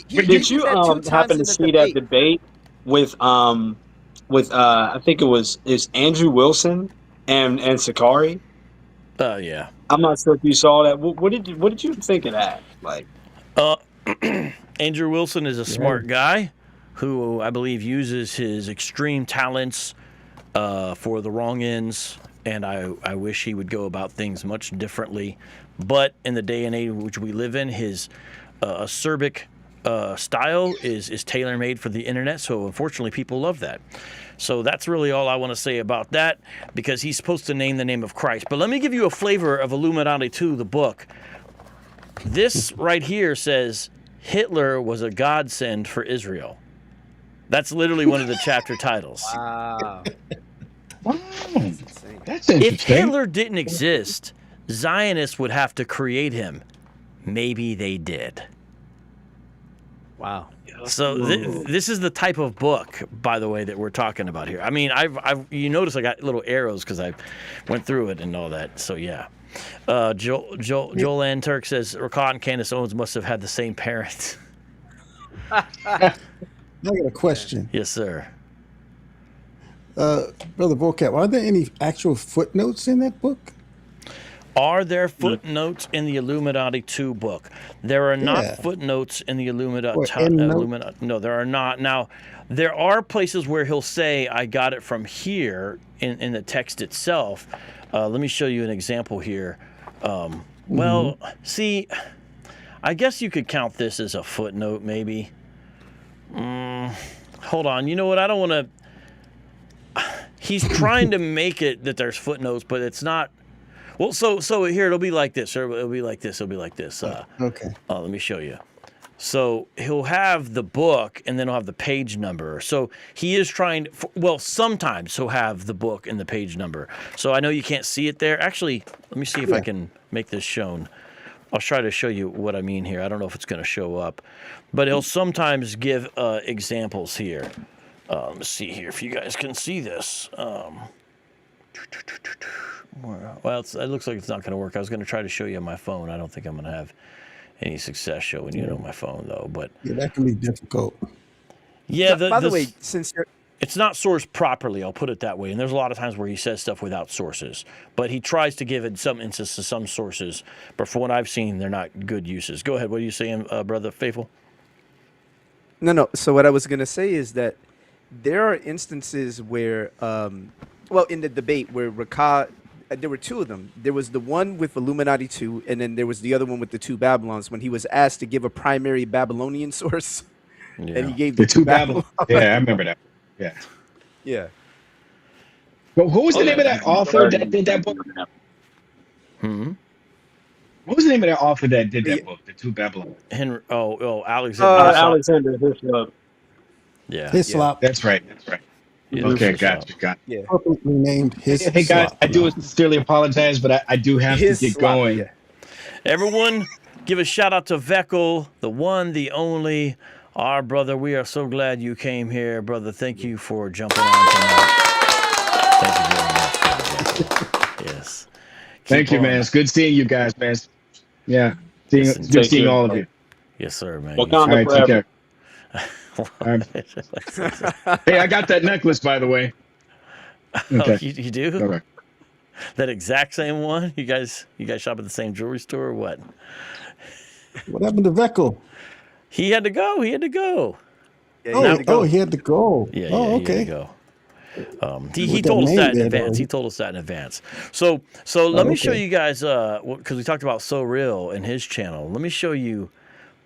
Did you happen to see that debate with I think it's Andrew Wilson and Sakari? Yeah. I'm not sure if you saw that. What did you think of that? Like, Andrew Wilson is a smart guy who I believe uses his extreme talents for the wrong ends, and I wish he would go about things much differently. But in the day and age which we live in, his acerbic style is tailor-made for the internet, so unfortunately people love that. So that's really all I want to say about that, because he's supposed to name the name of Christ. But let me give you a flavor of Illuminati 2, the book. This right here says Hitler was a godsend for Israel. That's literally one of the chapter titles. Wow. Wow. That's insane. That's If interesting. Hitler didn't exist, Zionists would have to create him. Maybe they did. Wow. So this is the type of book, by the way, that we're talking about here. I mean, you notice I got little arrows because I went through it and all that. So yeah. Joel Ann Turk says Rakat and Candace Owens must have had the same parents. I got a question. Yes, sir. Brother Vocab, are there any actual footnotes in that book? Are there footnotes in the Illuminati 2 book? There are not Yeah. footnotes in the Illuminati. Or endnote? No, there are not. Now, there are places where he'll say, I got it from here in the text itself. Let me show you an example here. Well, see, I guess you could count this as a footnote, maybe. Hold on. You know what? I don't want to... He's trying to make it that there's footnotes, but it's not... Well, so here, it'll be like this. Or it'll be like this. It'll be like this. Okay. Let me show you. So he'll have the book, and then he'll have the page number. So he is trying to, well, sometimes he'll have the book and the page number. So I know you can't see it there. Actually, let me see if I can make this shown. I'll try to show you what I mean here. I don't know if it's going to show up. But he'll sometimes give examples here. Let's see here if you guys can see this. Well, it looks like it's not going to work. I was going to try to show you on my phone. I don't think I'm going to have any success showing you on my phone, though. But Yeah, that can be difficult. yeah, By the way, since you're it's not sourced properly. I'll put it that way. And there's a lot of times where he says stuff without sources, but he tries to give it some instances to some sources. But for what I've seen, they're not good uses. Go ahead. What are you saying, Brother Faithful? No. So what I was gonna say is that there are instances where, well, in the debate where Rakat, there were two of them. There was the one with Illuminati 2, and then there was the other one with the two Babylons. When he was asked to give a primary Babylonian source, Yeah. and he gave The two Babylon. Yeah, I remember that. Yeah. Yeah. But who was the name of that author that did that book? Hmm? What was the name of that author that did that Yeah. book? The two Babylon. Henry. Oh, Alexander. Alexander Hislop. Yeah. Hislop. That's right. That's right. Yeah, Okay, Hislop. got you. Yeah. Appropriately named Hislop. Hey guys, I do sincerely apologize, but I do have to get going. Yeah. Everyone, give a shout out to VEKYL, the one, the only, our brother. We are so glad you came here, brother. Thank you for jumping on tonight. Thank you very much. Yes. Thank Keep you, on. man. It's good seeing you guys, man. Yeah. Listen, Good seeing care. all of you. Yes, sir, man. All Wakanda right, take forever. care. Hey, I got that necklace, by the way. Oh, Okay. you do? All right. That exact same one? You guys shop at the same jewelry store or what? What happened to VEKYL? He had to go. He had to go. Yeah, Oh, he had to go. he had to go. Yeah, oh, yeah, okay. he had to go. He With that told us name that in there, advance. though. He told us that in advance. So let me show okay. you guys, because we talked about So Real and his channel. Let me show you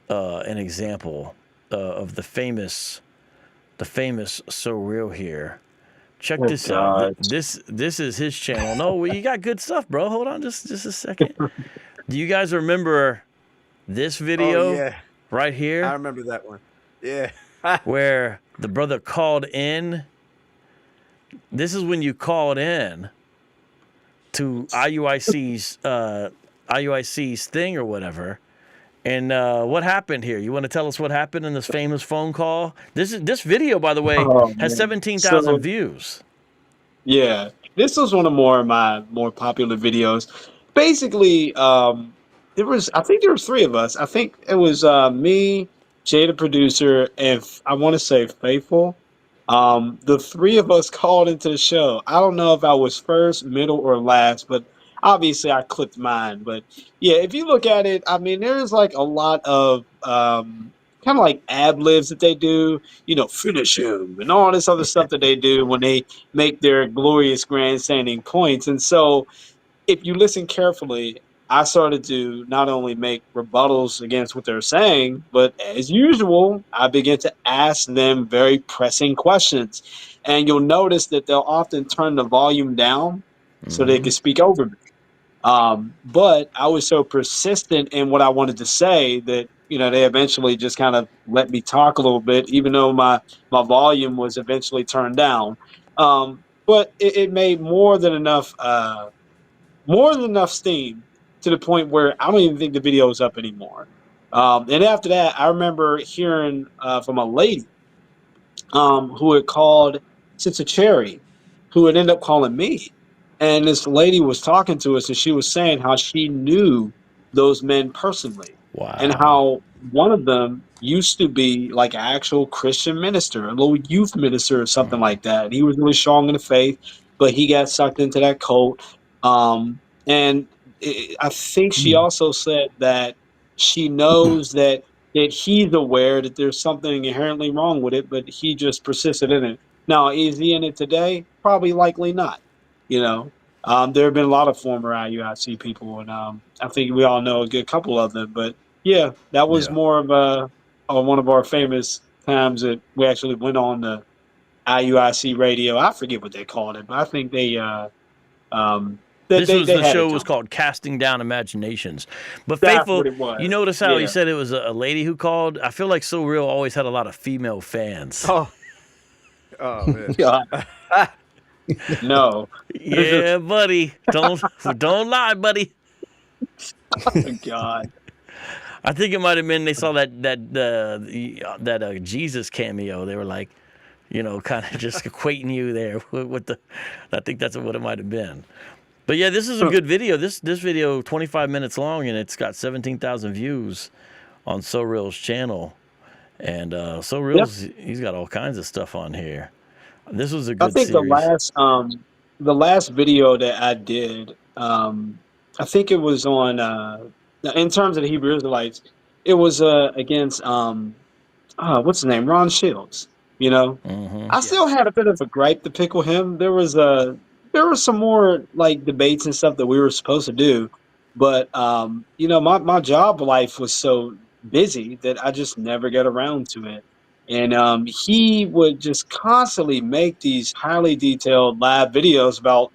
an example of the famous So Real here. Check Oh, this out. God. This is his channel. No, well, you got good stuff, bro. Hold on, just a second. Do you guys remember this video Oh, yeah. right here? I remember that one. Yeah. Where the brother called in. This is when you called in to IUIC's thing or whatever. And what happened here? You want to tell us what happened in this famous phone call? This video, by the way, Oh, has man. 17,000 So- views. Yeah, this was one of my more popular videos. Basically, I think there was three of us. I think it was me, Jay the producer, and I want to say Faithful. The three of us called into the show. I don't know if I was first, middle, or last, but obviously I clicked mine. But yeah, if you look at it, I mean, there's like a lot of kind of like ad libs that they do, finish him and all this other stuff that they do when they make their glorious grandstanding points. And so if you listen carefully, I started to not only make rebuttals against what they're saying, but as usual, I began to ask them very pressing questions. And you'll notice that they'll often turn the volume down so they Mm-hmm. can speak over me. But I was so persistent in what I wanted to say that they eventually just kind of let me talk a little bit, even though my volume was eventually turned down. But it made more than enough steam to the point where I don't even think the video is up anymore. And after that, I remember hearing from a lady who had called Sister Cherry, who had ended up calling me. And this lady was talking to us, and she was saying how she knew those men personally, and Wow. how one of them used to be like an actual Christian minister, a little youth minister or something Mm-hmm. like that. And he was really strong in the faith, but he got sucked into that cult. And I think she also said that she knows that he's aware that there's something inherently wrong with it, but he just persisted in it. Now, is he in it today? Probably likely not. You know, there have been a lot of former IUIC people, and I think we all know a good couple of them. But yeah, that was Yeah. more of one of our famous times that we actually went on the IUIC radio. I forget what they called it, but I think um, This was they the had a show was time. called Casting Down Imaginations. But That's what Faithful, it you was. notice how he Yeah. said it was a lady who called? I feel like So Real always had a lot of female fans. Oh, oh man. Yeah. No. It's just Yeah, buddy. Don't lie, buddy. oh God. I think it might have been they saw that Jesus cameo. They were like, kind of just equating you there with the. I think that's what it might have been. But yeah, this is a good video. This video 25 minutes long, and it's got 17,000 views on So Real's channel. And So Yep. Real's he's got all kinds of stuff on here. This was a I good think series. the last video that I did, I think it was on in terms of the Hebrew Israelites, it was against what's his name? Ron Shields, you know. Mm-hmm. I still had a bit of a gripe to pick with him. There was some more like debates and stuff that we were supposed to do, but my job life was so busy that I just never get around to it. And he would just constantly make these highly detailed live videos about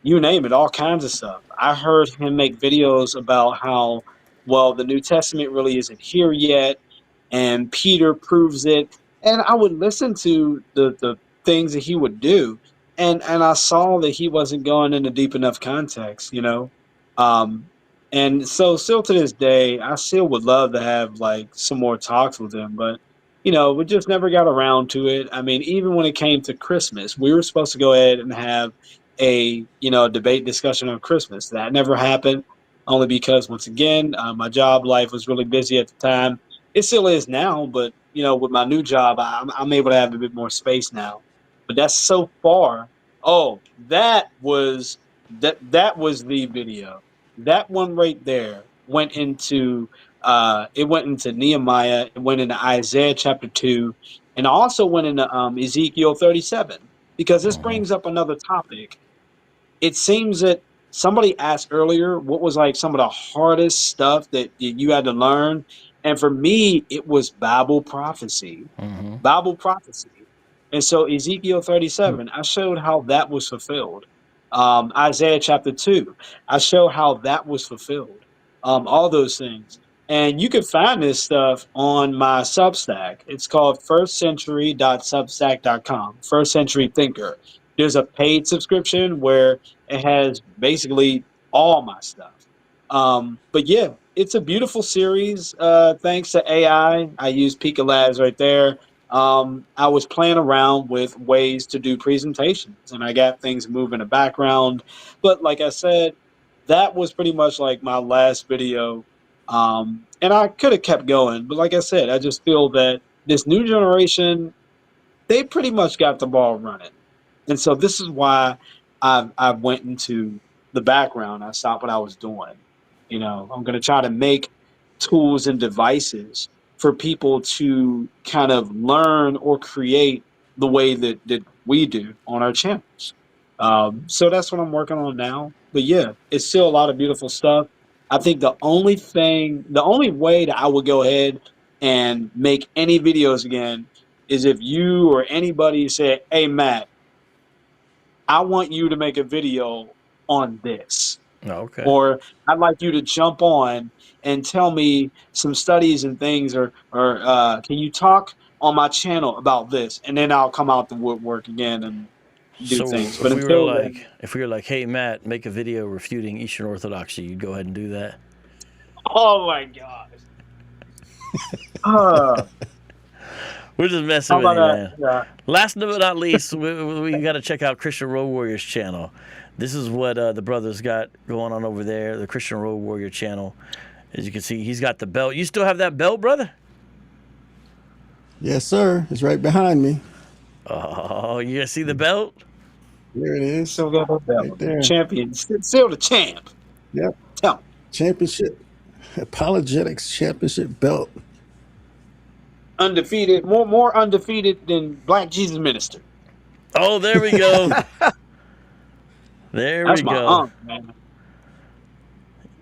you name it, all kinds of stuff. I heard him make videos about how, well, the New Testament really isn't here yet, and Peter proves it. And I would listen to the things that he would do, and I saw that he wasn't going into deep enough context. Um, and so still to this day, I still would love to have like some more talks with him, but we just never got around to it. I mean, even when it came to Christmas, we were supposed to go ahead and have a debate discussion on Christmas. That never happened, only because once again my job life was really busy at the time. It still is now, but with my new job, I'm able to have a bit more space now. But that's so far. Oh, that was the video. That one right there went into Nehemiah, it went into Isaiah chapter 2, and also went into Ezekiel 37, because this Mm-hmm. brings up another topic. It seems that somebody asked earlier what was like some of the hardest stuff that you had to learn. And for me, it was Bible prophecy. Mm-hmm. Bible prophecy. And so Ezekiel 37, I showed how that was fulfilled. Isaiah chapter 2, I show how that was fulfilled. All those things. And you can find this stuff on my Substack. It's called firstcentury.substack.com, First Century Thinker. There's a paid subscription where it has basically all my stuff. But yeah, it's a beautiful series. Thanks to AI, I use Pika Labs right there. I was playing around with ways to do presentations, and I got things moving in the background. But like I said, that was pretty much like my last video. And I could have kept going, but like I said, I just feel that this new generation, they pretty much got the ball running. And so this is why I went into the background. I stopped what I was doing. I'm going to try to make tools and devices for people to kind of learn or create the way that we do on our channels. So that's what I'm working on now. But yeah, it's still a lot of beautiful stuff. I think the only way that I would go ahead and make any videos again is if you or anybody said, "Hey, Matt, I want you to make a video on this." Okay. Or I'd like you to jump on and tell me some studies and things, or can you talk on my channel about this? And then I'll come out the woodwork again and do So things. But if we were like, hey Matt, make a video refuting Eastern Orthodoxy, you'd go ahead and do that. oh my gosh, uh, We're just messing how with about you, man. that? Yeah. Last but not least, we got to check out Christian Road Warrior's channel. This is what the brothers got going on over there, the Christian Road Warrior channel. As you can see, he's got the belt. You still have that belt, brother? Yes, sir. It's right behind me. Oh, you guys see the belt? There it is. Still got that Right there. champion, still the champ. Yep. Tell me. Championship. Apologetics championship belt. Undefeated, more undefeated than Black Jesus Minister. Oh, there we go. There That's we my go. uncle, man.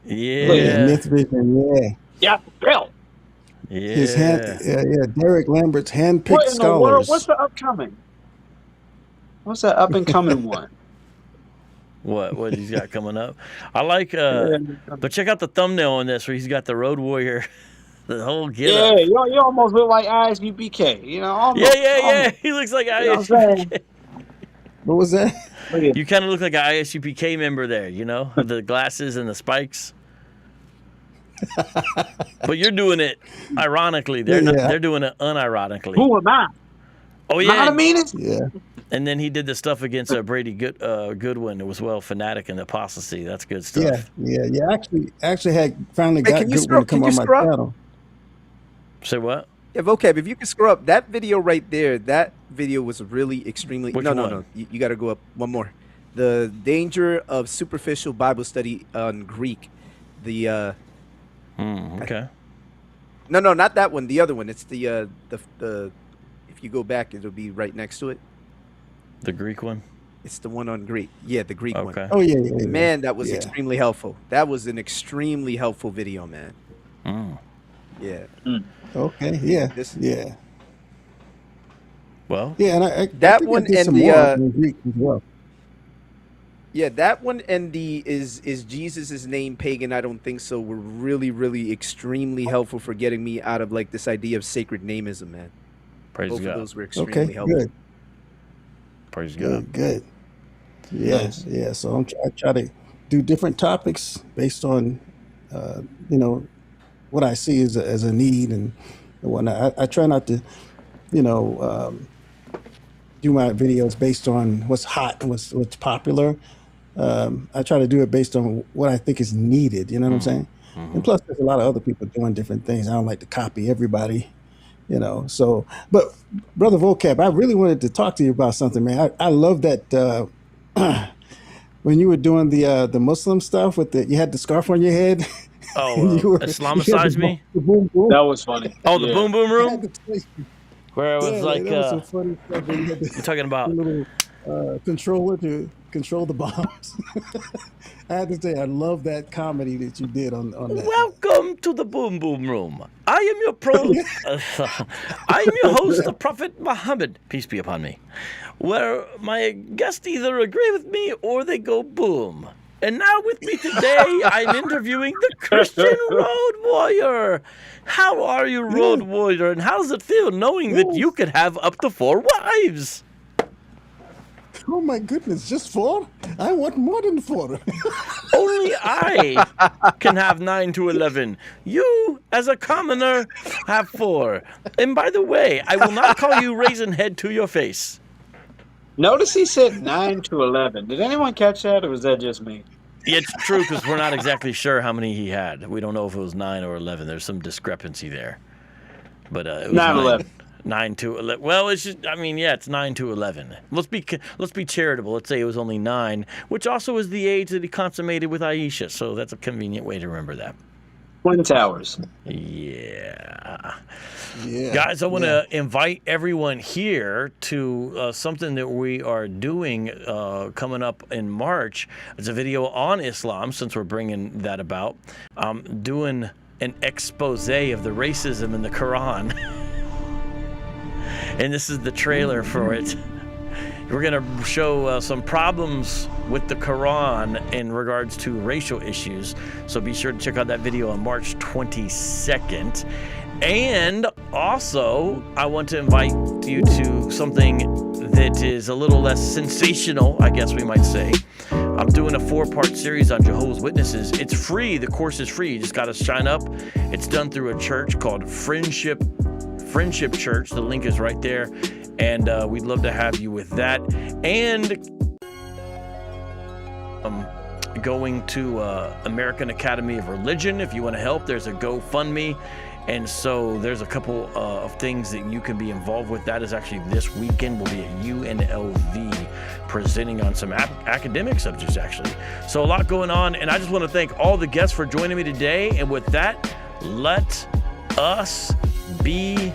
Yeah. Myth Vision, yeah. Yeah, belt. Yeah. His Derek Lambert's handpicked What in the world? scholars. What's the upcoming? What's that up and coming one? What he's got coming up? I like but check out the thumbnail on this where he's got the Road Warrior, the whole get Yeah, up. you almost look like ISUPK. You know, almost, Yeah. almost. He looks like You know what I'm saying? ISUPK. What was that? Look at- You kind of look like an ISUPK member there, you know, the glasses and the spikes. But you're doing it ironically. They're not. Yeah. They're doing it unironically. Who am I? Oh Am I yeah. the meanest? Yeah. And then he did the stuff against Brady Goodwin. It was fanatic and apostasy. That's good Yeah. stuff. Yeah. Actually had finally Hey, got can you good scroll- one to come can you on my scroll up? channel. Say what? Yeah, vocab. If you can scroll up that video right there, that video was really extremely. Which no. one? You got to go up one more. The danger of superficial Bible study on Greek. The Okay. no, not that one. The other one. It's the if you go back, it'll be right next to it. The Greek one. It's the one on Greek. Yeah, the Greek one. Okay. Oh yeah. Man, that was Yeah. extremely helpful. That was an extremely helpful video, man. Mm. Yeah. Okay. Yeah. This- Yeah. Well. Yeah. And I That think I one did and some the, more in Greek as well. Yeah, that one and the is Jesus' name pagan? I don't think so. Were really extremely helpful for getting me out of like this idea of sacred nameism, man. Praise Both God. of those were extremely Okay. helpful. Good. Praise God. Good. Yeah. Nice. Yeah. So I try to do different topics based on, what I see as a need and whatnot. I try not to, do my videos based on what's hot and what's popular. I try to do it based on what I think is needed. You know what I'm saying? And plus, there's a lot of other people doing different things. I don't like to copy everybody. So, but Brother Vocab, I really wanted to talk to you about something, man. I love that when you were doing the Muslim stuff you had the scarf on your head. Oh, and you Islamicize me? the boom boom. That was funny. Oh, the Yeah. boom boom I room, had to tell you, where it was yeah, like that was some funny stuff. When you had you're talking about. the little controller to control the bombs. I had to say, I love that comedy that you did on that. Welcome to the Boom Boom Room. I am your I am your host, the Prophet Muhammad, peace be upon me. Where my guests either agree with me or they go boom. And now with me today, I'm interviewing the Christian Road Warrior. How are you, Road Warrior, and how does it feel knowing that you could have up to 4 wives? Oh my goodness, just 4? I want more than 4. Only I can have 9 to 11. You, as a commoner, have 4. And by the way, I will not call you Raisin Head to your face. Notice he said 9 to 11. Did anyone catch that, or was that just me? It's true, because we're not exactly sure how many he had. We don't know if it was 9 or 11. There's some discrepancy there. But it was 9, 11. 9 to 11. Well, it's just, it's 9 to 11. Let's be charitable. Let's say it was only 9, which also is the age that he consummated with Aisha. So that's a convenient way to remember that. Twin Towers. Yeah. Yeah. Guys, I want to invite everyone here to something that we are doing coming up in March. It's a video on Islam, since we're bringing that about. Doing an expose of the racism in the Quran. And this is the trailer for it. We're going to show some problems with the Quran in regards to racial issues. So be sure to check out that video on March 22nd. And also, I want to invite you to something that is a little less sensational, I guess we might say. I'm doing a 4-part series on Jehovah's Witnesses. It's free. The course is free. You just got to sign up. It's done through a church called Friendship Church. The link is right there. And we'd love to have you with that. And going to American Academy of Religion. If you want to help, there's a GoFundMe. And so there's a couple of things that you can be involved with. That is actually this weekend. We'll be at UNLV presenting on some academic subjects, actually. So a lot going on. And I just want to thank all the guests for joining me today. And with that, let us be